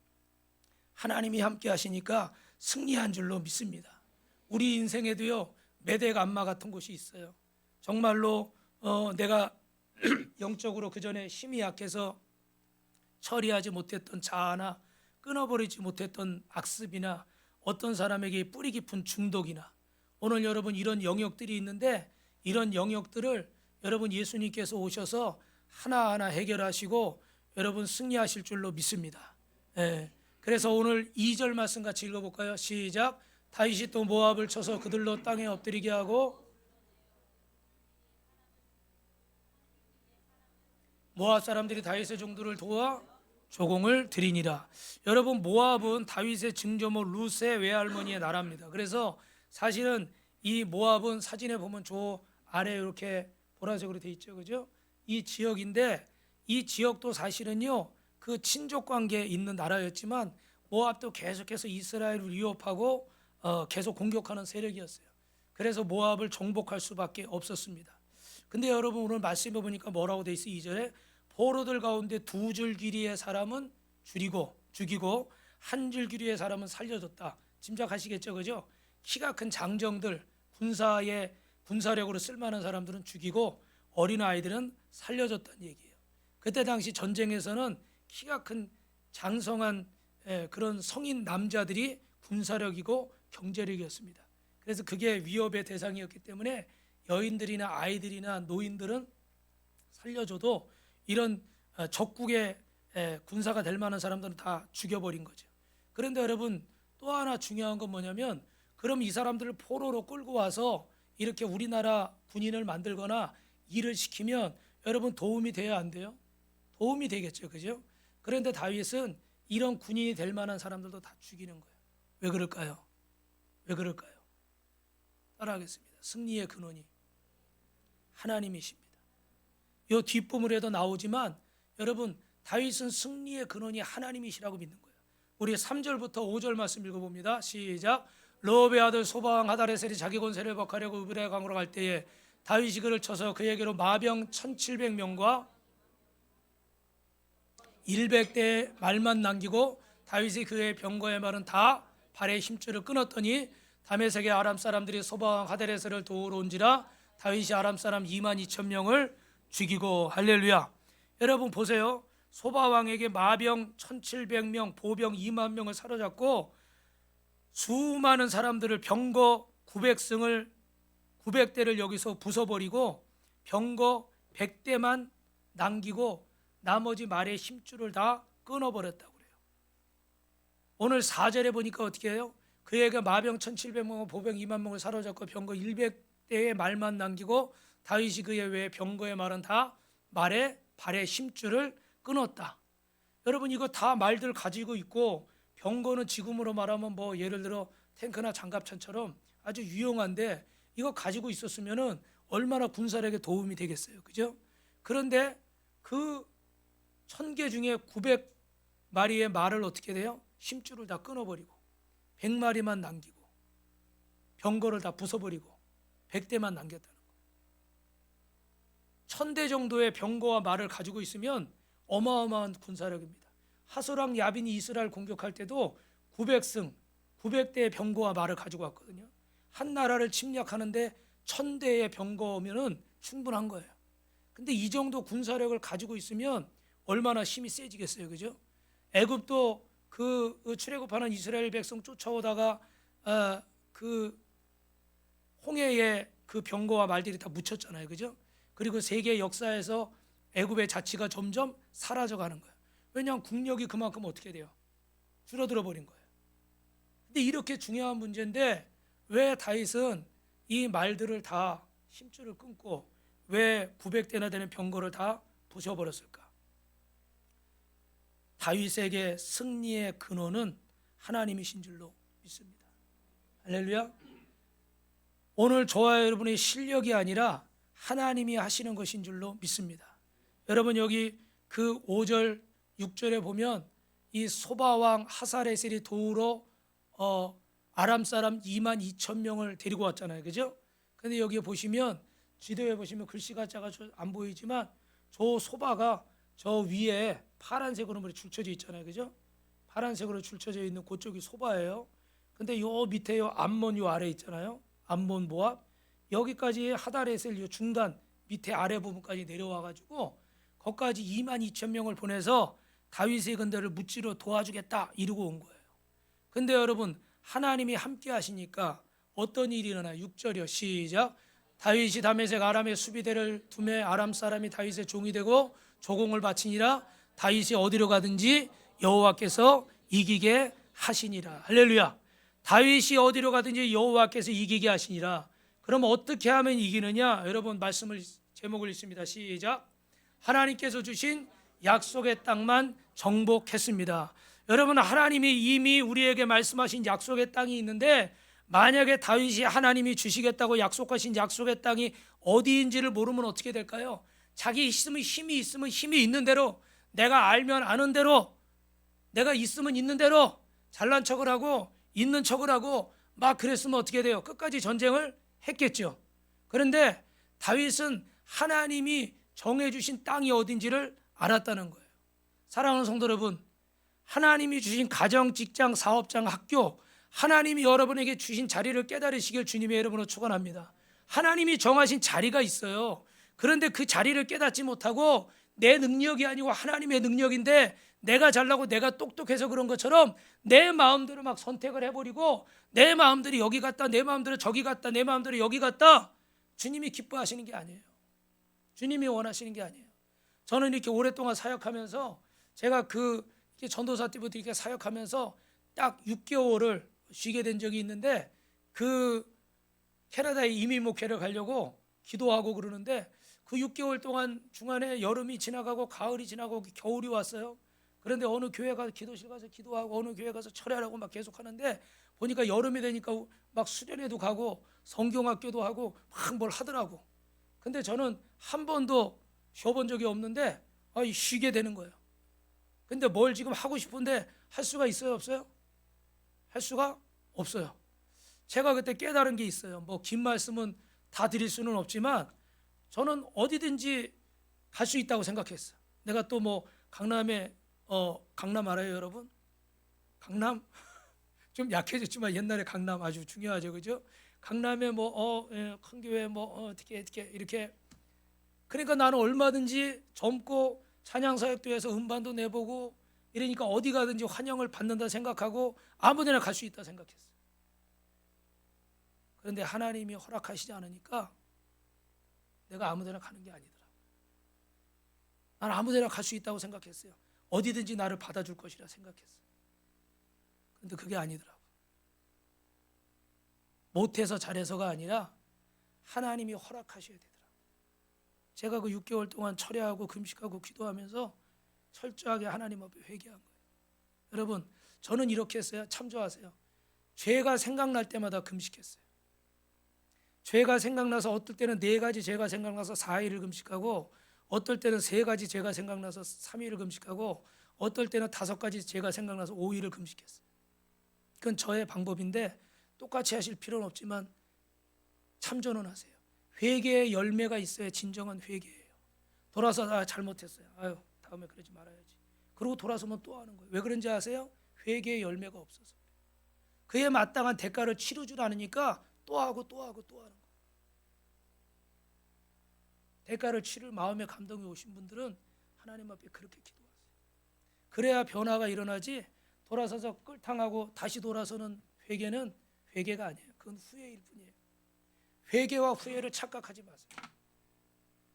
하나님이 함께 하시니까 승리한 줄로 믿습니다. 우리 인생에도요 메대 감마 같은 곳이 있어요. 정말로 내가 영적으로 그 전에 힘이 약해서 처리하지 못했던 자아나 끊어버리지 못했던 악습이나 어떤 사람에게 뿌리 깊은 중독이나 오늘 여러분 이런 영역들이 있는데 이런 영역들을 여러분 예수님께서 오셔서 하나하나 해결하시고 여러분 승리하실 줄로 믿습니다. 예. 그래서 오늘 2절 말씀 같이 읽어볼까요? 시작. 다윗이 또 모압을 쳐서 그들로 땅에 엎드리게 하고 모압 사람들이 다윗의 종들을 도와 조공을 드리니라. 여러분 모압은 다윗의 증조모 룻의 외할머니의 나라입니다. 그래서 사실은 이 모압은 사진에 보면 저 아래 이렇게 보라색으로 돼 있죠, 그죠? 이 지역인데 이 지역도 사실은요 그 친족 관계에 있는 나라였지만 모압도 계속해서 이스라엘을 위협하고 계속 공격하는 세력이었어요. 그래서 모압을 정복할 수밖에 없었습니다. 근데 여러분 오늘 말씀해 보니까 뭐라고 돼 있어? 2절에 포로들 가운데 2줄 길이의 사람은 죽이고 한 줄 길이의 사람은 살려줬다. 짐작하시겠죠, 그죠? 키가 큰 장정들, 군사력으로 쓸만한 사람들은 죽이고 어린 아이들은 살려줬다는 얘기예요. 그때 당시 전쟁에서는 키가 큰 장성한 그런 성인 남자들이 군사력이고 경제력이었습니다. 그래서 그게 위협의 대상이었기 때문에 여인들이나 아이들이나 노인들은 살려줘도 이런 적국의 군사가 될 만한 사람들은 다 죽여버린 거죠. 그런데 여러분 또 하나 중요한 건 뭐냐면 그럼 이 사람들을 포로로 끌고 와서 이렇게 우리나라 군인을 만들거나 일을 시키면 여러분 도움이 돼야 안 돼요? 도움이 되겠죠, 그죠? 그런데 다윗은 이런 군인이 될 만한 사람들도 다 죽이는 거예요. 왜 그럴까요? 왜 그럴까요? 따라하겠습니다. 승리의 근원이 하나님이십니다. 이 뒷부분에도 나오지만 여러분 다윗은 승리의 근원이 하나님이시라고 믿는 거예요. 우리 3절부터 5절 말씀 읽어봅니다. 시작. 르홉의 아들 소바왕 하다레셀이 자기 권세를 박하려고 우브라의 강으로 갈 때에 다윗이 그를 쳐서 그에게로 마병 1700명과 100대의 말만 남기고 다윗이 그의 병거의 말은 다 발의 힘줄을 끊었더니 다메섹의 아람 사람들이 소바왕 하다레셀을 도우러 온지라 다윗이 아람 사람 22,000명을 죽이고. 할렐루야. 여러분 보세요. 소바왕에게 마병 1700명, 보병 2만 명을 사로잡고 수많은 사람들을 병거 900대를 여기서 부숴버리고 병거 100대만 남기고 나머지 말의 힘줄을 다 끊어버렸다고 그래요. 오늘 4절에 보니까 어떻게 해요? 그에게 마병 1700명, 보병 2만 명을 사로잡고 병거 100대의 말만 남기고 다윗이 그의 외에 병거의 말은 다 발의 힘줄을 끊었다. 여러분 이거 다 말들 가지고 있고 병거는 지금으로 말하면 뭐 예를 들어 탱크나 장갑차처럼 아주 유용한데 이거 가지고 있었으면은 얼마나 군사력에 도움이 되겠어요, 그죠? 그런데 그 1000개 중에 900마리의 말을 어떻게 돼요? 힘줄을 다 끊어버리고 100마리만 남기고 병거를 다 부숴버리고 100대만 남겼다는 거예요. 1000대 정도의 병거와 말을 가지고 있으면 어마어마한 군사력입니다. 하소랑 야빈이 이스라엘 공격할 때도 900승 900대의 병거와 말을 가지고 왔거든요. 한 나라를 침략하는데 1000대의 병거면은 충분한 거예요. 근데 이 정도 군사력을 가지고 있으면 얼마나 힘이 세지겠어요, 그죠? 애굽도 그 출애굽하는 이스라엘 백성 쫓아오다가 그 홍해에 그 병거와 말들이 다 묻혔잖아요, 그죠? 그리고 세계 역사에서 애굽의 자치가 점점 사라져가는 거예요. 왜냐하면 국력이 그만큼 어떻게 돼요? 줄어들어 버린 거예요. 근데 이렇게 중요한 문제인데 왜 다윗은 이 말들을 다 힘줄을 끊고 왜 900대나 되는 병거를 다 부셔버렸을까? 다윗에게 승리의 근원은 하나님이신 줄로 믿습니다. 할렐루야. 오늘 저와 여러분의 실력이 아니라 하나님이 하시는 것인 줄로 믿습니다. 여러분 여기 그 5절 6절에 보면 이 소바왕 하사레셀이 도우러 아람 사람 22,000명을 데리고 왔잖아요, 그죠? 근데 여기 보시면 지도에 보시면 글씨가 작아서 안 보이지만 저 소바가 저 위에 파란색으로 줄쳐져 있잖아요, 그죠? 파란색으로 줄쳐져 있는 그쪽이 소바예요. 근데 요 밑에 요 암몬 요 아래 있잖아요. 암몬 모압 여기까지 하다레셀 요 중간 밑에 아래 부분까지 내려와 가지고 거기까지 22,000명을 보내서 다윗의 군대를 무찌르 도와주겠다 이러고 온 거예요. 근데 여러분 하나님이 함께 하시니까 어떤 일이 일어나요? 6절이요. 시작. 다윗이 다메섹 아람의 수비대를 두매 아람 사람이 다윗의 종이 되고 조공을 바치니라. 다윗이 어디로 가든지 여호와께서 이기게 하시니라. 할렐루야. 다윗이 어디로 가든지 여호와께서 이기게 하시니라. 그럼 어떻게 하면 이기느냐? 여러분 말씀을 제목을 읽습니다. 시작. 하나님께서 주신 약속의 땅만 정복했습니다. 여러분 하나님이 이미 우리에게 말씀하신 약속의 땅이 있는데 만약에 다윗이 하나님이 주시겠다고 약속하신 약속의 땅이 어디인지를 모르면 어떻게 될까요? 자기 힘이 있으면 힘이 있는 대로, 내가 알면 아는 대로, 내가 있으면 있는 대로 잘난 척을 하고 있는 척을 하고 막 그랬으면 어떻게 돼요? 끝까지 전쟁을 했겠죠. 그런데 다윗은 하나님이 정해주신 땅이 어딘지를 알았다는 거예요. 사랑하는 성도 여러분, 하나님이 주신 가정, 직장, 사업장, 학교, 하나님이 여러분에게 주신 자리를 깨달으시길 주님의 이름으로 축원합니다. 하나님이 정하신 자리가 있어요. 그런데 그 자리를 깨닫지 못하고 내 능력이 아니고 하나님의 능력인데 내가 잘나고 내가 똑똑해서 그런 것처럼 내 마음대로 막 선택을 해버리고 내 마음대로 여기 갔다, 내 마음대로 저기 갔다, 내 마음대로 여기 갔다. 주님이 기뻐하시는 게 아니에요. 주님이 원하시는 게 아니에요. 저는 이렇게 오랫동안 사역하면서 제가 이렇게 전도사 때부터 이렇게 사역하면서 딱 6개월을 쉬게 된 적이 있는데 캐나다에 이민 목회를 가려고 기도하고 그러는데 그 6개월 동안 중간에 여름이 지나가고 가을이 지나가고 겨울이 왔어요. 그런데 어느 교회 가서 기도실 가서 기도하고 어느 교회 가서 철야하고 막 계속 하는데 보니까 여름이 되니까 막 수련회도 가고 성경학교도 하고 막 뭘 하더라고. 근데 저는 한 번도 쉬어본 적이 없는데 쉬게 되는 거예요. 근데 뭘 지금 하고 싶은데 할 수가 있어요, 없어요? 할 수가 없어요. 제가 그때 깨달은 게 있어요. 뭐 긴 말씀은 다 드릴 수는 없지만 저는 어디든지 갈 수 있다고 생각했어요. 내가 또 뭐 강남에 강남 알아요, 여러분? 강남 좀 약해졌지만 옛날에 강남 아주 중요하죠, 그죠? 강남에 큰 교회 어떻게 이렇게. 그러니까 나는 얼마든지 젊고 찬양 사역도 해서 음반도 내보고 이러니까 어디 가든지 환영을 받는다 생각하고 아무데나 갈 수 있다 생각했어요. 그런데 하나님이 허락하시지 않으니까 내가 아무데나 가는 게 아니더라고요. 나는 아무데나 갈 수 있다고 생각했어요. 어디든지 나를 받아줄 것이라 생각했어요. 그런데 그게 아니더라고요. 못해서 잘해서가 아니라 하나님이 허락하셔야 되더라고요. 제가 그 6개월 동안 철야하고 금식하고 기도하면서 철저하게 하나님 앞에 회개한 거예요. 여러분 저는 이렇게 했어요. 참조하세요. 죄가 생각날 때마다 금식했어요. 죄가 생각나서 어떨 때는 4가지 죄가 생각나서 4일을 금식하고 어떨 때는 3가지 죄가 생각나서 3일을 금식하고 어떨 때는 5가지 죄가 생각나서 5일을 금식했어요. 그건 저의 방법인데 똑같이 하실 필요는 없지만 참조는 하세요. 회개의 열매가 있어야 진정한 회개예요. 돌아서 잘못했어요. 다음에 그러지 말아야지. 그러고 돌아서면 또 하는 거예요. 왜 그런지 아세요? 회개의 열매가 없어서. 그에 마땅한 대가를 치르 줄 아니까 또 하고 또 하고 또 하는 거예요. 대가를 치를 마음의 감동이 오신 분들은 하나님 앞에 그렇게 기도하세요. 그래야 변화가 일어나지 돌아서서 끌탕하고 다시 돌아서는 회개는 회개가 아니에요. 그건 후회일 뿐이에요. 회개와 후회를 착각하지 마세요.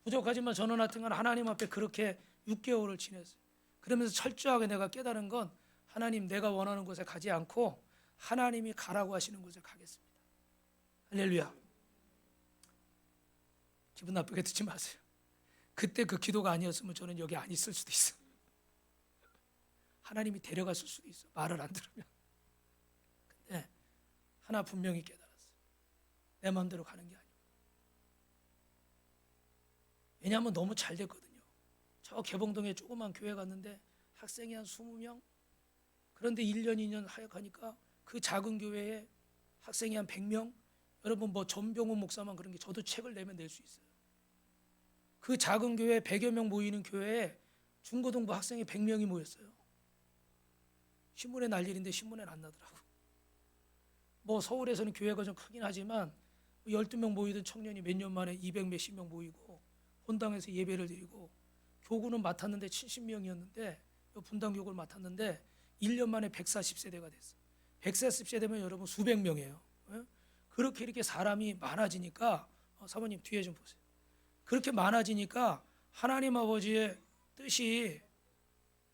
부족하지만 저는 하여튼간 하나님 앞에 그렇게 6개월을 지냈어요. 그러면서 철저하게 내가 깨달은 건 하나님 내가 원하는 곳에 가지 않고 하나님이 가라고 하시는 곳에 가겠습니다. 할렐루야. 기분 나쁘게 듣지 마세요. 그때 그 기도가 아니었으면 저는 여기 안 있을 수도 있어요. 하나님이 데려갔을 수도 있어요. 말을 안 들으면. 근데 하나 분명히 깨달았어요. 내 마음대로 가는 게 아니고. 왜냐하면 너무 잘 됐거든요. 저 개봉동에 조그만 교회 갔는데 학생이 한 20명. 그런데 1년 2년 하역하니까 그 작은 교회에 학생이 한 100명. 여러분 전병훈 목사만 그런 게 저도 책을 내면 낼 수 있어요. 그 작은 교회 100여 명 모이는 교회에 중고등부 학생이 100명이 모였어요. 신문에 날 일인데 신문에는 안 나더라고. 뭐 서울에서는 교회가 좀 크긴 하지만 12명 모이던 청년이 몇 년 만에 200 몇십 명 모이고 본당에서 예배를 드리고 교구는 맡았는데 70명이었는데 분당 교구를 맡았는데 1년 만에 140세대가 됐어. 140세대면 여러분 수백 명이에요. 예? 그렇게 이렇게 사람이 많아지니까 사모님 뒤에 좀 보세요. 그렇게 많아지니까 하나님 아버지의 뜻이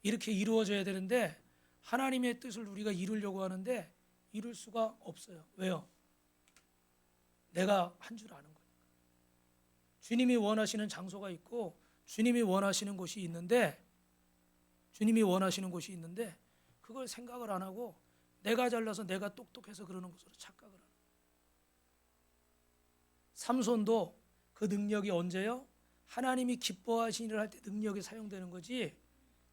이렇게 이루어져야 되는데 하나님의 뜻을 우리가 이루려고 하는데 이룰 수가 없어요. 왜요? 내가 한 줄 아는 거니까. 주님이 원하시는 장소가 있고 주님이 원하시는 곳이 있는데 그걸 생각을 안 하고 내가 잘나서 내가 똑똑해서 그러는 것으로 착각을 하는 거예요. 삼손도 그 능력이 언제요? 하나님이 기뻐하신 일을 할 때 능력이 사용되는 거지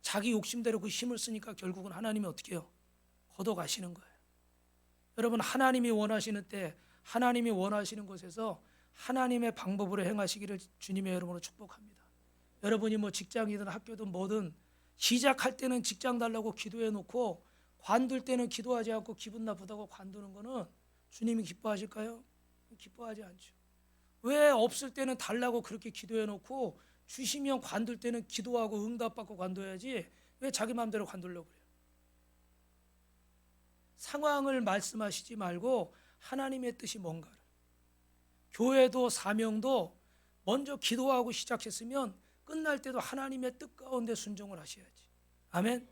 자기 욕심대로 그 힘을 쓰니까 결국은 하나님이 어떻게 해요? 걷어가시는 거예요. 여러분 하나님이 원하시는 때 하나님이 원하시는 곳에서 하나님의 방법으로 행하시기를 주님의 이름으로 축복합니다. 여러분이 뭐 직장이든 학교든 뭐든 시작할 때는 직장 달라고 기도해 놓고 관둘 때는 기도하지 않고 기분 나쁘다고 관두는 거는 주님이 기뻐하실까요? 기뻐하지 않죠. 왜 없을 때는 달라고 그렇게 기도해 놓고 주시면 관둘 때는 기도하고 응답받고 관둬야지 왜 자기 마음대로 관두려고 그래요? 상황을 말씀하시지 말고 하나님의 뜻이 뭔가를, 교회도 사명도 먼저 기도하고 시작했으면 끝날 때도 하나님의 뜻 가운데 순종을 하셔야지. 아멘.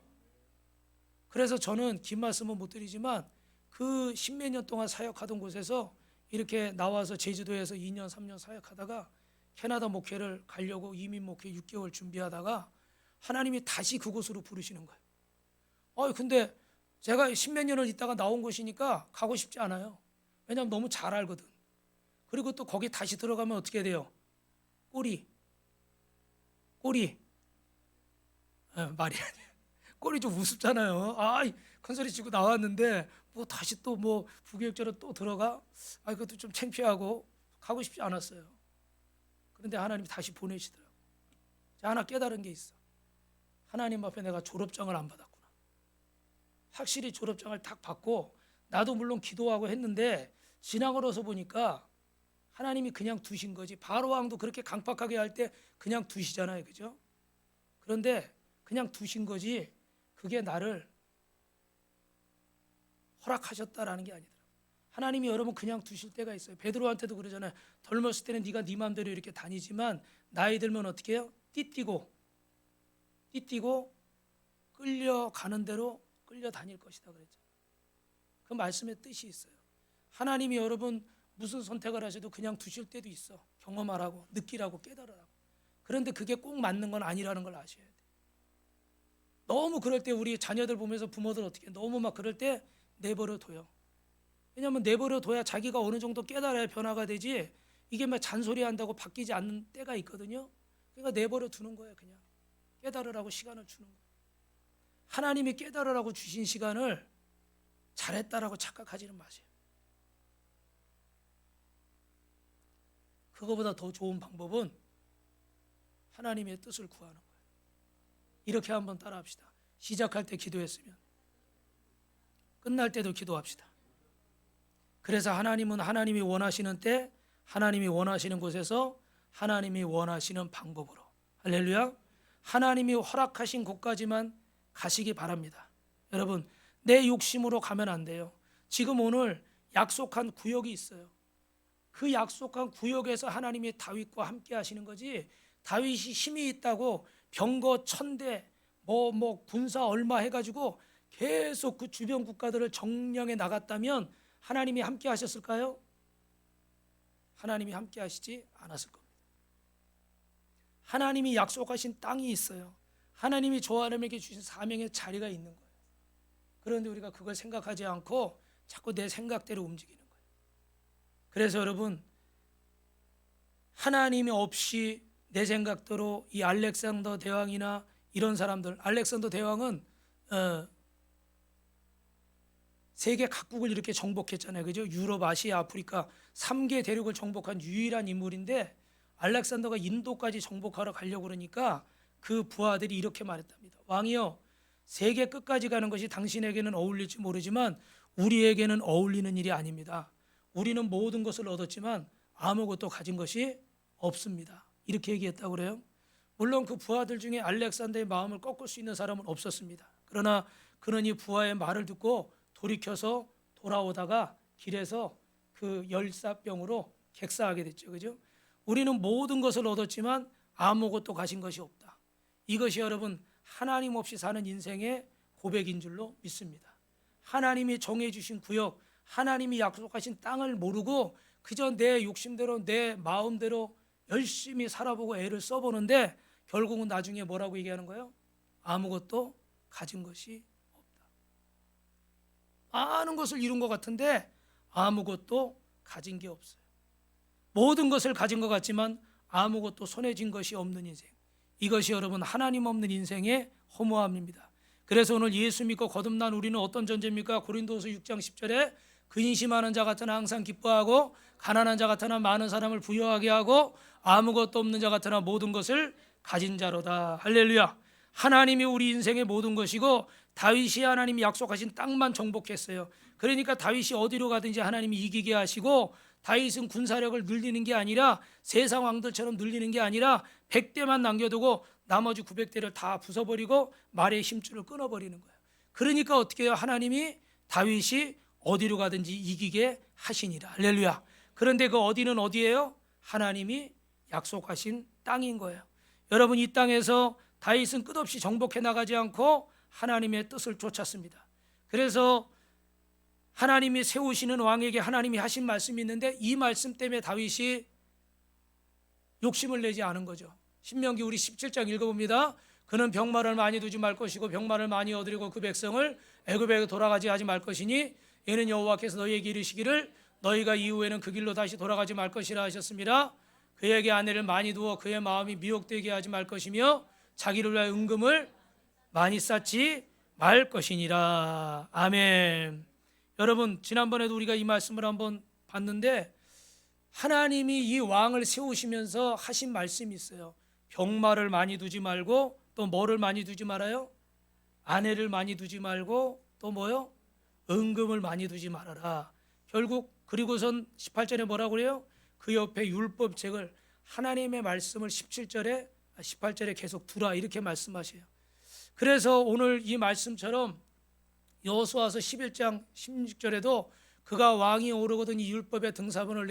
그래서 저는 긴 말씀은 못 드리지만 그 십몇 년 동안 사역하던 곳에서 이렇게 나와서 제주도에서 2년 3년 사역하다가 캐나다 목회를 가려고 이민 목회 6개월 준비하다가 하나님이 다시 그곳으로 부르시는 거예요. 근데 제가 십몇 년을 있다가 나온 곳이니까 가고 싶지 않아요. 왜냐하면 너무 잘 알거든. 그리고 또 거기 다시 들어가면 어떻게 돼요? 꼬리 말이 아니에요. 꼬리 좀 우습잖아요. 큰 소리 치고 나왔는데 뭐 다시 또 뭐 부교육자로 또 들어가? 그것도 좀 창피하고 가고 싶지 않았어요. 그런데 하나님이 다시 보내시더라고요. 제가 하나 깨달은 게 있어. 하나님 앞에 내가 졸업장을 안 받았구나. 확실히 졸업장을 딱 받고 나도 물론 기도하고 했는데 지나가서 보니까 하나님이 그냥 두신 거지. 바로왕도 그렇게 강팍하게 할 때 그냥 두시잖아요. 그죠? 그런데 그냥 두신 거지 그게 나를 허락하셨다라는 게 아니더라고요. 하나님이 여러분 그냥 두실 때가 있어요. 베드로한테도 그러잖아요. 젊었을 때는 네가 네 마음대로 이렇게 다니지만 나이 들면 어떻게 해요? 띠띠고 끌려가는 대로 끌려다닐 것이다 그랬죠. 그 말씀의 뜻이 있어요. 하나님이 여러분 무슨 선택을 하셔도 그냥 두실 때도 있어. 경험하라고, 느끼라고, 깨달으라고. 그런데 그게 꼭 맞는 건 아니라는 걸 아셔야 돼. 너무 그럴 때 우리 자녀들 보면서 부모들 어떻게 해? 너무 막 그럴 때 내버려 둬요. 왜냐하면 내버려 둬야 자기가 어느 정도 깨달아야 변화가 되지 이게 막 잔소리 한다고 바뀌지 않는 때가 있거든요. 그러니까 내버려 두는 거예요. 그냥 깨달으라고 시간을 주는 거예요. 하나님이 깨달으라고 주신 시간을 잘했다라고 착각하지는 마세요. 그거보다 더 좋은 방법은 하나님의 뜻을 구하는 거예요. 이렇게 한번 따라합시다. 시작할 때 기도했으면 끝날 때도 기도합시다. 그래서 하나님은 하나님이 원하시는 때 하나님이 원하시는 곳에서 하나님이 원하시는 방법으로 할렐루야. 하나님이 허락하신 곳까지만 가시기 바랍니다. 여러분 내 욕심으로 가면 안 돼요. 지금 오늘 약속한 구역이 있어요. 그 약속한 구역에서 하나님이 다윗과 함께 하시는 거지 다윗이 힘이 있다고 병거 1000대 뭐 군사 얼마 해가지고 계속 그 주변 국가들을 정령해 나갔다면 하나님이 함께 하셨을까요? 하나님이 함께 하시지 않았을 겁니다. 하나님이 약속하신 땅이 있어요. 하나님이 저 사람에게 주신 사명의 자리가 있는 거예요. 그런데 우리가 그걸 생각하지 않고 자꾸 내 생각대로 움직이는 거예요. 그래서 여러분 하나님이 없이 내 생각대로 이 알렉산더 대왕이나 이런 사람들, 알렉산더 대왕은 세계 각국을 이렇게 정복했잖아요. 그죠? 유럽, 아시아, 아프리카 3개 대륙을 정복한 유일한 인물인데 알렉산더가 인도까지 정복하러 가려고 그러니까 그 부하들이 이렇게 말했답니다. 왕이여, 세계 끝까지 가는 것이 당신에게는 어울릴지 모르지만 우리에게는 어울리는 일이 아닙니다. 우리는 모든 것을 얻었지만 아무것도 가진 것이 없습니다. 이렇게 얘기했다고 그래요. 물론 그 부하들 중에 알렉산더의 마음을 꺾을 수 있는 사람은 없었습니다. 그러나 그는 이 부하의 말을 듣고 돌이켜서 돌아오다가 길에서 그 열사병으로 객사하게 됐죠. 그죠? 우리는 모든 것을 얻었지만 아무것도 가진 것이 없다. 이것이 여러분 하나님 없이 사는 인생의 고백인 줄로 믿습니다. 하나님이 정해 주신 구역, 하나님이 약속하신 땅을 모르고 그저 내 욕심대로 내 마음대로 열심히 살아보고 애를 써보는데 결국은 나중에 뭐라고 얘기하는 거예요? 아무것도 가진 것이 없다. 많은 것을 이룬 것 같은데 아무것도 가진 게 없어요. 모든 것을 가진 것 같지만 아무것도 손에 쥔 것이 없는 인생. 이것이 여러분 하나님 없는 인생의 허무함입니다. 그래서 오늘 예수 믿고 거듭난 우리는 어떤 존재입니까? 고린도서 6장 10절에 근심하는 자 같으나 항상 기뻐하고 가난한 자 같으나 많은 사람을 부유하게 하고 아무것도 없는 자 같으나 모든 것을 가진 자로다. 할렐루야. 하나님이 우리 인생의 모든 것이고 다윗이 하나님이 약속하신 땅만 정복했어요. 그러니까 다윗이 어디로 가든지 하나님이 이기게 하시고 다윗은 군사력을 늘리는 게 아니라 세상 왕들처럼 늘리는 게 아니라 100대만 남겨두고 나머지 900대를 다 부숴버리고 말의 힘줄을 끊어버리는 거예요. 그러니까 어떻게 해요? 하나님이 다윗이 어디로 가든지 이기게 하시니라. 할렐루야. 그런데 그 어디는 어디예요? 하나님이 약속하신 땅인 거예요. 여러분 이 땅에서 다윗은 끝없이 정복해 나가지 않고 하나님의 뜻을 쫓았습니다. 그래서 하나님이 세우시는 왕에게 하나님이 하신 말씀이 있는데 이 말씀 때문에 다윗이 욕심을 내지 않은 거죠. 신명기 우리 17장 읽어봅니다. 그는 병마를 많이 두지 말 것이고 병마를 많이 얻으려고 그 백성을 애굽에 돌아가지 하지 말 것이니 이는 여호와께서 너희에게 이르시기를 너희가 이후에는 그 길로 다시 돌아가지 말 것이라 하셨습니다. 그에게 아내를 많이 두어 그의 마음이 미혹되게 하지 말 것이며 자기를 위하여 은금을 많이 쌓지 말 것이니라. 아멘. 여러분 지난번에도 우리가 이 말씀을 한번 봤는데 하나님이 이 왕을 세우시면서 하신 말씀이 있어요. 병마를 많이 두지 말고 또 뭐를 많이 두지 말아요? 아내를 많이 두지 말고 또 뭐요? 은금을 많이 두지 말아라. 결국 그리고선 18절에 뭐라고 그래요? 그 옆에 율법책을 하나님의 말씀을 18절에 계속 두라 이렇게 말씀하셔요. 그래서 오늘 이 말씀처럼 여호수아서 11장 16절에도 그가 왕이 오르거든 이 율법의 등사본을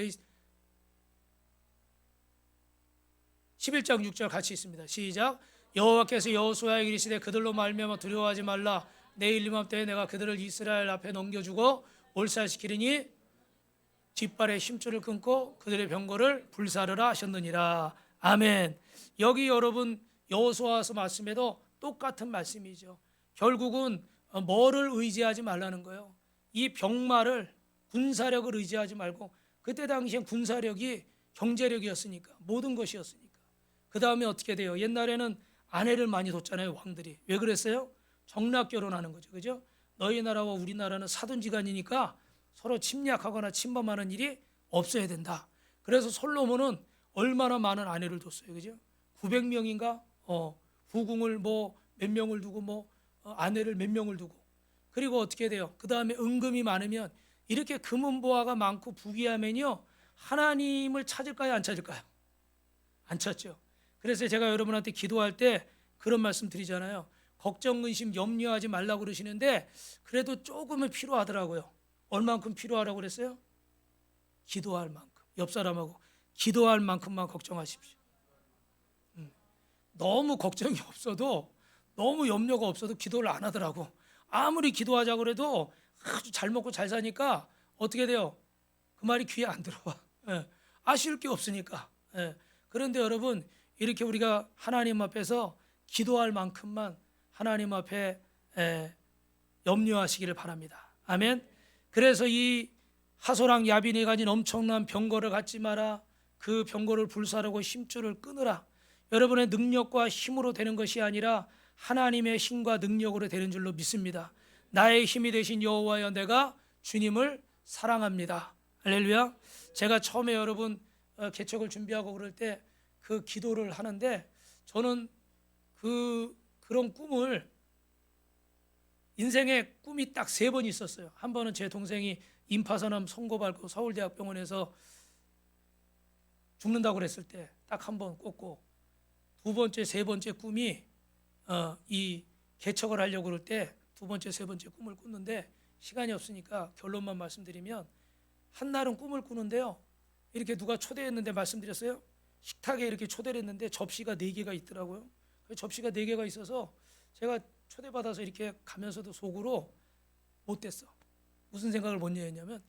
11장 6절 같이 있습니다. 시작. 여호와께서 여호수아에게 이르시되 그들로 말미암아 두려워하지 말라. 내일 이맘때에 내가 그들을 이스라엘 앞에 넘겨주고 몰살시키리니 뒷발에 힘줄을 끊고 그들의 병거를 불사르라 하셨느니라. 아멘. 여기 여러분 여호수아서 말씀에도 똑같은 말씀이죠. 결국은 뭐를 의지하지 말라는 거예요. 이 병마를 군사력을 의지하지 말고 그때 당시엔 군사력이 경제력이었으니까 모든 것이었으니까. 그 다음에 어떻게 돼요? 옛날에는 아내를 많이 뒀잖아요. 왕들이. 왜 그랬어요? 정락 결혼하는 거죠. 그죠? 너희 나라와 우리나라는 사돈지간이니까 서로 침략하거나 침범하는 일이 없어야 된다. 그래서 솔로몬은 얼마나 많은 아내를 뒀어요. 그죠? 900명인가? 후궁을 뭐 몇 명을 두고 아내를 몇 명을 두고. 그리고 어떻게 돼요? 그 다음에 은금이 많으면 이렇게 금은보화가 많고 부귀하면요 하나님을 찾을까요? 안 찾을까요? 안 찾죠. 그래서 제가 여러분한테 기도할 때 그런 말씀 드리잖아요. 걱정, 근심, 염려하지 말라고 그러시는데 그래도 조금은 필요하더라고요. 얼만큼 필요하라고 그랬어요? 기도할 만큼. 옆 사람하고 기도할 만큼만 걱정하십시오. 너무 걱정이 없어도 너무 염려가 없어도 기도를 안 하더라고. 아무리 기도하자고 그래도 아주 잘 먹고 잘 사니까 어떻게 돼요? 그 말이 귀에 안 들어와. 아쉬울 게 없으니까. 그런데 여러분 이렇게 우리가 하나님 앞에서 기도할 만큼만 하나님 앞에 염려하시기를 바랍니다. 아멘. 그래서 이 하소랑 야빈이 가진 엄청난 병거를 갖지 마라. 그 병거를 불사르고 힘줄을 끊으라. 여러분의 능력과 힘으로 되는 것이 아니라 하나님의 힘과 능력으로 되는 줄로 믿습니다. 나의 힘이 되신 여호와여 내가 주님을 사랑합니다. 할렐루야. 제가 처음에 여러분 개척을 준비하고 그럴 때 그 기도를 하는데 저는 그런 꿈을 인생에 꿈이 딱 3번 있었어요. 한 번은 제 동생이 임파선암 선고받고 서울대학병원에서 죽는다고 그랬을 때 딱 한 번 꿨고, 2번째, 3번째 꿈이 이 개척을 하려고 그럴 때 2번째, 3번째 꿈을 꿨는데 시간이 없으니까 결론만 말씀드리면, 한 날은 꿈을 꾸는데요, 이렇게 누가 초대했는데 말씀드렸어요. 식탁에 이렇게 초대를 했는데 접시가 4개가 있더라고요. 그 접시가 4개가 있어서 제가 초대받아서 이렇게 가면서도 속으로 못됐어. 무슨 생각을 먼저 했냐면,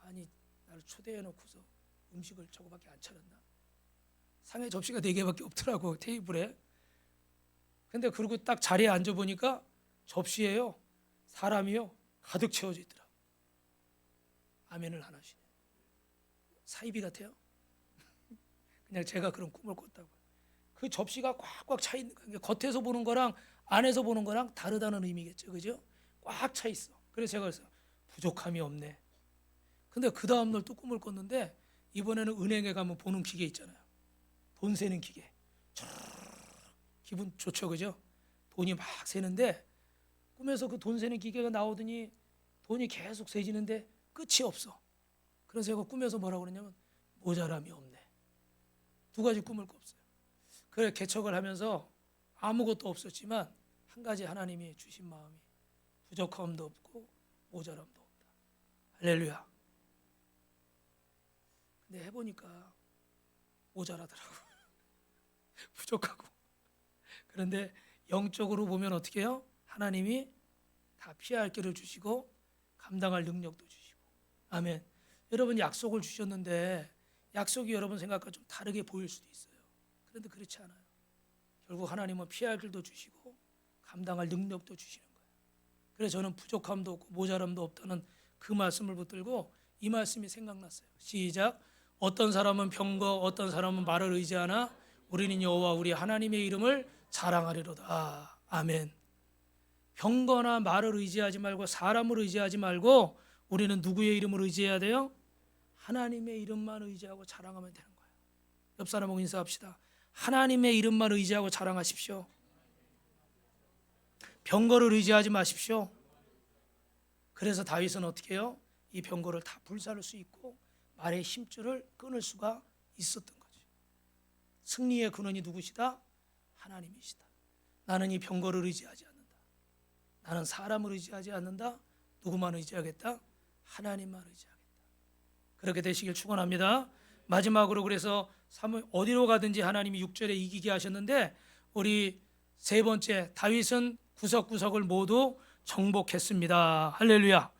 아니 나를 초대해놓고서 음식을 저거밖에 안 차렸나? 상에 접시가 4개밖에 없더라고, 테이블에. 근데 그리고 딱 자리에 앉아보니까 접시에요, 사람이요 가득 채워져 있더라. 아멘을 안 하시네. 사이비 같아요. 그냥 제가 그런 꿈을 꿨다고. 그 접시가 꽉꽉 차 있는 거예요. 겉에서 보는 거랑 안에서 보는 거랑 다르다는 의미겠죠, 그죠? 꽉 차 있어. 그래서 제가 그래서 부족함이 없네. 근데 그 다음 날 또 꿈을 꿨는데, 이번에는 은행에 가면 보는 기계 있잖아요. 돈 세는 기계. 기분 좋죠, 그죠? 돈이 막 세는데 꿈에서 그 돈 세는 기계가 나오더니 돈이 계속 세지는데 끝이 없어. 그래서 제가 꿈에서 뭐라고 그러냐면, 모자람이 없네. 2가지 꿈을 꿨어요. 그래 개척을 하면서 아무것도 없었지만 한 가지 하나님이 주신 마음이 부족함도 없고 모자람도 없다. 할렐루야. 근데 해보니까 모자라더라고. 부족하고. 그런데 영적으로 보면 어떻게 해요? 하나님이 다 피할 길을 주시고 감당할 능력도 주시고. 아멘. 여러분 약속을 주셨는데 약속이 여러분 생각과 좀 다르게 보일 수도 있어요. 그런데 그렇지 않아요. 결국 하나님은 피할 길도 주시고 감당할 능력도 주시는 거예요. 그래서 저는 부족함도 없고 모자람도 없다는 그 말씀을 붙들고 이 말씀이 생각났어요. 시작. 어떤 사람은 병거, 어떤 사람은 말을 의지하나 우리는 여호와 우리 하나님의 이름을 자랑하리로다. 아멘. 병거나 말을 의지하지 말고 사람을 의지하지 말고 우리는 누구의 이름을 의지해야 돼요? 하나님의 이름만 의지하고 자랑하면 되는 거예요. 옆 사람하고 인사합시다. 하나님의 이름만 의지하고 자랑하십시오. 병거를 의지하지 마십시오. 그래서 다윗은 어떻게 해요? 이 병거를 다 불사를 수 있고 말의 힘줄을 끊을 수가 있었던 거죠. 승리의 근원이 누구시다? 하나님이시다. 나는 이 병거를 의지하지 않는다. 나는 사람을 의지하지 않는다. 누구만 의지하겠다? 하나님만 의지하겠다. 그렇게 되시길 축원합니다. 마지막으로 그래서 어디로 가든지 하나님이 6절에 이기게 하셨는데, 우리 3번째 다윗은 구석구석을 모두 정복했습니다. 할렐루야.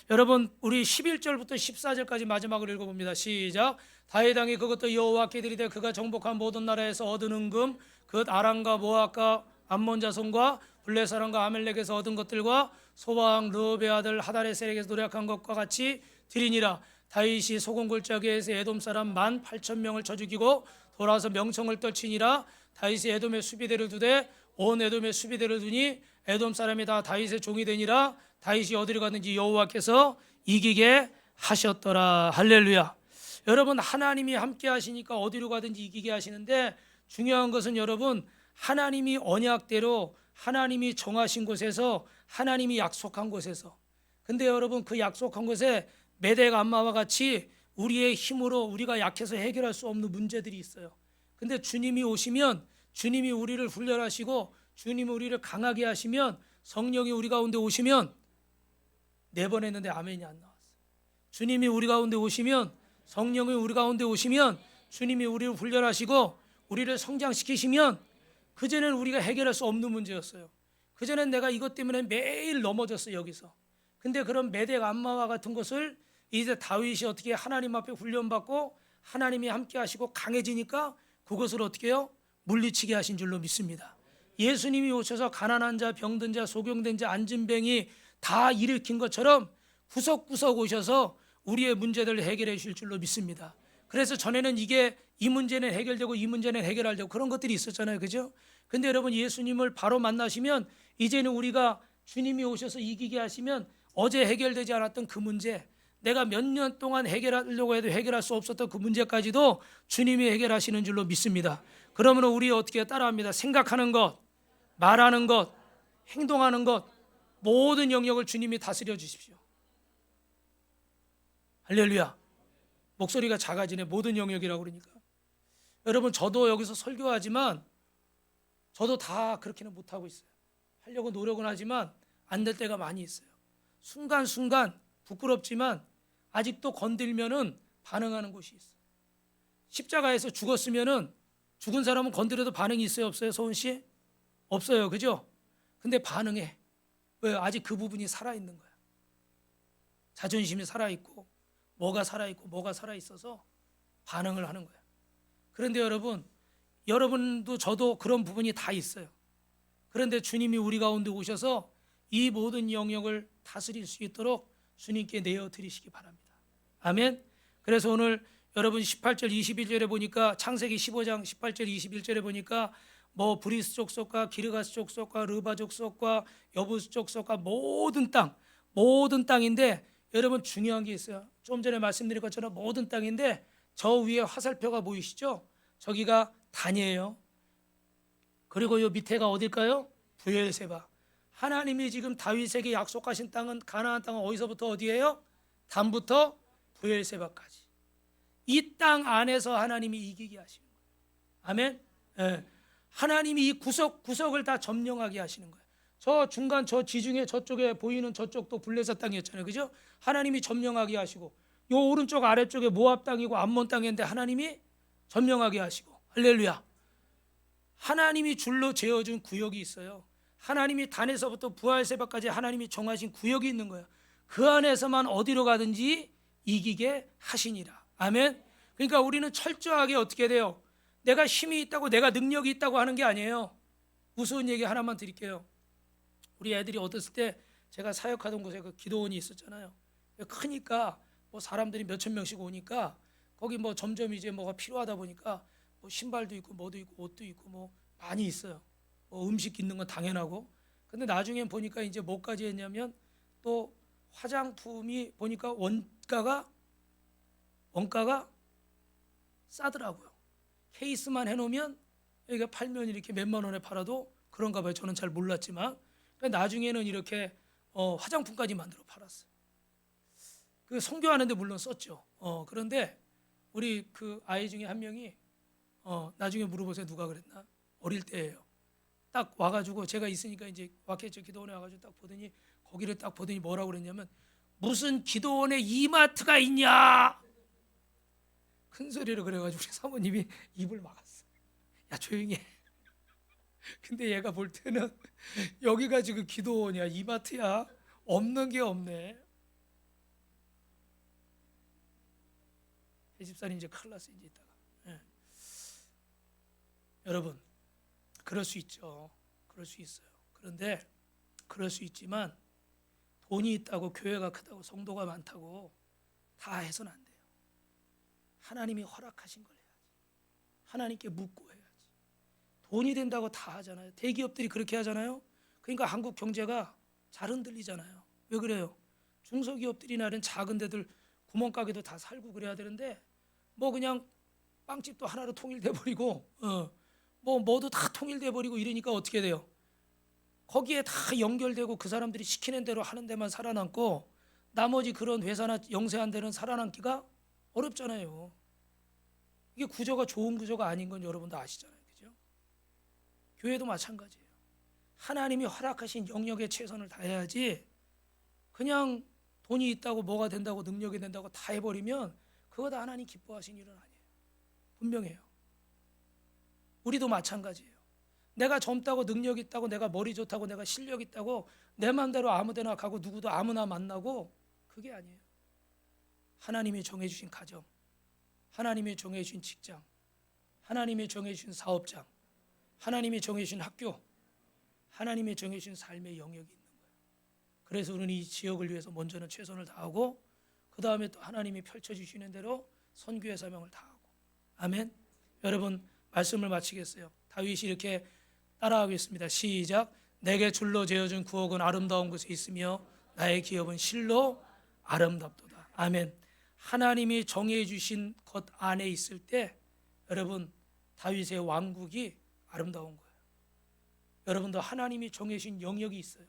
여러분 우리 11절부터 14절까지 마지막으로 읽어봅니다. 시작. 다윗 왕이 그것도 여호와께 드리되 그가 정복한 모든 나라에서 얻은 은금 곧 아람과 모압과 암몬 자손과 블레 사람과 아멜렉에서 얻은 것들과 소방 르업의 아들 하다레셀에게서 노력한 것과 같이 드리니라. 다윗이 소금 골짜기에서 에돔 사람 18,000명을 쳐 죽이고 돌아서 명청을 떨치니라. 다윗이 에돔의 수비대를 두되 온 에돔의 수비대를 두니 에돔 사람이 다 다윗의 종이 되니라. 다윗이 어디로 가든지 여호와께서 이기게 하셨더라. 할렐루야. 여러분 하나님이 함께 하시니까 어디로 가든지 이기게 하시는데, 중요한 것은 여러분 하나님이 언약대로 하나님이 정하신 곳에서 하나님이 약속한 곳에서, 근데 여러분 그 약속한 곳에 메대 암마와 같이 우리의 힘으로 우리가 약해서 해결할 수 없는 문제들이 있어요. 근데 주님이 오시면, 주님이 우리를 훈련하시고 주님이 우리를 강하게 하시면, 성령이 우리 가운데 오시면 4번 했는데 아멘이 안 나왔어요. 주님이 우리 가운데 오시면, 성령이 우리 가운데 오시면, 주님이 우리를 훈련하시고 우리를 성장시키시면, 그전에는 우리가 해결할 수 없는 문제였어요. 그전엔 내가 이것 때문에 매일 넘어졌어요, 여기서. 근데 그런 메대 암마와 같은 것을 이제 다윗이 어떻게 하나님 앞에 훈련받고 하나님이 함께 하시고 강해지니까 그것을 어떻게 해요? 물리치게 하신 줄로 믿습니다. 예수님이 오셔서 가난한 자, 병든 자, 소경된 자, 안진뱅이 다 일으킨 것처럼 구석구석 오셔서 우리의 문제들을 해결해 주실 줄로 믿습니다. 그래서 전에는 이 문제는 해결되고 이 문제는 해결하려고 그런 것들이 있었잖아요, 그죠? 근데 여러분 예수님을 바로 만나시면 이제는 우리가 주님이 오셔서 이기게 하시면 어제 해결되지 않았던 그 문제, 내가 몇 년 동안 해결하려고 해도 해결할 수 없었던 그 문제까지도 주님이 해결하시는 줄로 믿습니다. 그러면 우리 어떻게 따라합니다. 생각하는 것, 말하는 것, 행동하는 것 모든 영역을 주님이 다스려 주십시오. 할렐루야. 목소리가 작아지네. 모든 영역이라고 그러니까. 여러분, 저도 여기서 설교하지만 저도 다 그렇게는 못하고 있어요. 하려고 노력은 하지만 안 될 때가 많이 있어요. 순간순간 부끄럽지만 아직도 건들면은 반응하는 곳이 있어요. 십자가에서 죽었으면은 죽은 사람은 건드려도 반응이 있어요, 없어요, 소은 씨? 없어요, 그죠? 근데 반응해. 왜? 아직 그 부분이 살아있는 거야. 자존심이 살아있고 뭐가 살아있고 뭐가 살아있어서 반응을 하는 거야. 그런데 여러분도 저도 그런 부분이 다 있어요. 그런데 주님이 우리 가운데 오셔서 이 모든 영역을 다스릴 수 있도록 주님께 내어드리시기 바랍니다. 아멘. 그래서 오늘 여러분 18절 21절에 보니까 창세기 15장 18절 21절에 보니까 뭐 브리스 족속과 기르가스 족속과 르바 족속과 여부스 족속과 모든 땅인데 여러분 중요한 게 있어요. 좀 전에 말씀드린 것처럼 모든 땅인데 저 위에 화살표가 보이시죠? 저기가 단이에요. 그리고 요 밑에가 어딜까요? 브엘세바. 하나님이 지금 다윗에게 약속하신 땅은 가나안 땅은 어디서부터 어디예요? 단부터 브엘세바까지. 이 땅 안에서 하나님이 이기게 하시는 거예요. 아멘. 예. 하나님이 이 구석구석을 다 점령하게 하시는 거예요. 저 중간 저 지중해 저쪽에 보이는 저쪽도 블레셋 땅이었잖아요. 그죠? 하나님이 점령하게 하시고 요 오른쪽 아래쪽에 모압 땅이고 암몬 땅인데 하나님이 점령하게 하시고 할렐루야. 하나님이 줄로 재어준 구역이 있어요. 하나님이 단에서부터 부엘세바까지 하나님이 정하신 구역이 있는 거예요. 그 안에서만 어디로 가든지 이기게 하시니라. 아멘. 그러니까 우리는 철저하게 어떻게 돼요? 내가 힘이 있다고 내가 능력이 있다고 하는 게 아니에요. 무서운 얘기 하나만 드릴게요. 우리 애들이 어렸을 때 제가 사역하던 곳에 그 기도원이 있었잖아요. 크니까 뭐 사람들이 몇천 명씩 오니까 거기 뭐 점점 이제 뭐가 필요하다 보니까 뭐 신발도 있고 뭐도 있고 옷도 있고 뭐 많이 있어요. 뭐 음식 있는 건 당연하고. 근데 나중에 보니까 이제 뭐까지 했냐면 또 화장품이 보니까 원가가 싸더라고요. 케이스만 해놓으면 여기가 팔면 이렇게 몇만 원에 팔아도 그런가 봐요. 저는 잘 몰랐지만 그러니까 나중에는 이렇게 화장품까지 만들어 팔았어요. 그 선교하는데 물론 썼죠. 그런데 우리 그 아이 중에 한 명이 나중에 물어보세요. 누가 그랬나? 어릴 때예요. 딱 와가지고 제가 있으니까 이제 왔겠죠. 기도원에 와가지고 딱 보더니 거기를 딱 보더니 뭐라고 그랬냐면 무슨 기도원에 이마트가 있냐? 큰 소리로 그래가지고 우리 사모님이 입을 막았어. 야 조용히 해. 근데 얘가 볼 때는 여기가 지금 기도원이야 이마트야 없는 게 없네. 제 집사님 이제 큰일 났어 이제 이따가. 예. 여러분 그럴 수 있죠. 그럴 수 있어요. 그런데 그럴 수 있지만 돈이 있다고 교회가 크다고 성도가 많다고 다 해서는 안 돼요. 하나님이 허락하신 걸 해야지. 하나님께 묻고 해야지. 돈이 된다고 다 하잖아요. 대기업들이 그렇게 하잖아요. 그러니까 한국 경제가 잘 흔들리잖아요. 왜 그래요? 중소기업들이나 이런 작은 데들 구멍가게도 다 살고 그래야 되는데 뭐 그냥 빵집도 하나로 통일돼 버리고 뭐 뭐도 다 통일돼 버리고 이러니까 어떻게 돼요? 거기에 다 연결되고 그 사람들이 시키는 대로 하는 데만 살아남고 나머지 그런 회사나 영세한 데는 살아남기가 어렵잖아요. 이게 구조가 좋은 구조가 아닌 건 여러분도 아시잖아요. 그죠? 교회도 마찬가지예요. 하나님이 허락하신 영역에 최선을 다해야지 그냥 돈이 있다고 뭐가 된다고 능력이 된다고 다 해버리면 그거 다 하나님 기뻐하신 일은 아니에요. 분명해요. 우리도 마찬가지예요. 내가 젊다고 능력 있다고 내가 머리 좋다고 내가 실력 있다고 내 마음대로 아무데나 가고 누구도 아무나 만나고 그게 아니에요. 하나님이 정해주신 가정, 하나님이 정해주신 직장, 하나님이 정해주신 사업장, 하나님이 정해주신 학교, 하나님이 정해주신 삶의 영역이 있는 거예요. 그래서 우리는 이 지역을 위해서 먼저는 최선을 다하고 그 다음에 또 하나님이 펼쳐주시는 대로 선교의 사명을 다하고. 아멘. 여러분 말씀을 마치겠어요. 다윗이 이렇게 따라하겠습니다. 시작. 내게 줄로 재어준 구억은 아름다운 곳에 있으며 나의 기업은 실로 아름답도다. 아멘. 하나님이 정해 주신 것 안에 있을 때 여러분 다윗의 왕국이 아름다운 거예요. 여러분도 하나님이 정해 주신 영역이 있어요.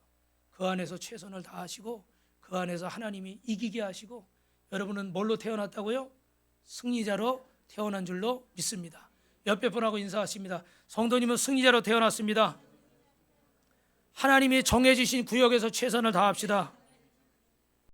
그 안에서 최선을 다하시고 그 안에서 하나님이 이기게 하시고 여러분은 뭘로 태어났다고요? 승리자로 태어난 줄로 믿습니다. 옆에 분하고 인사하십니다. 성도님은 승리자로 태어났습니다. 하나님이 정해주신 구역에서 최선을 다합시다.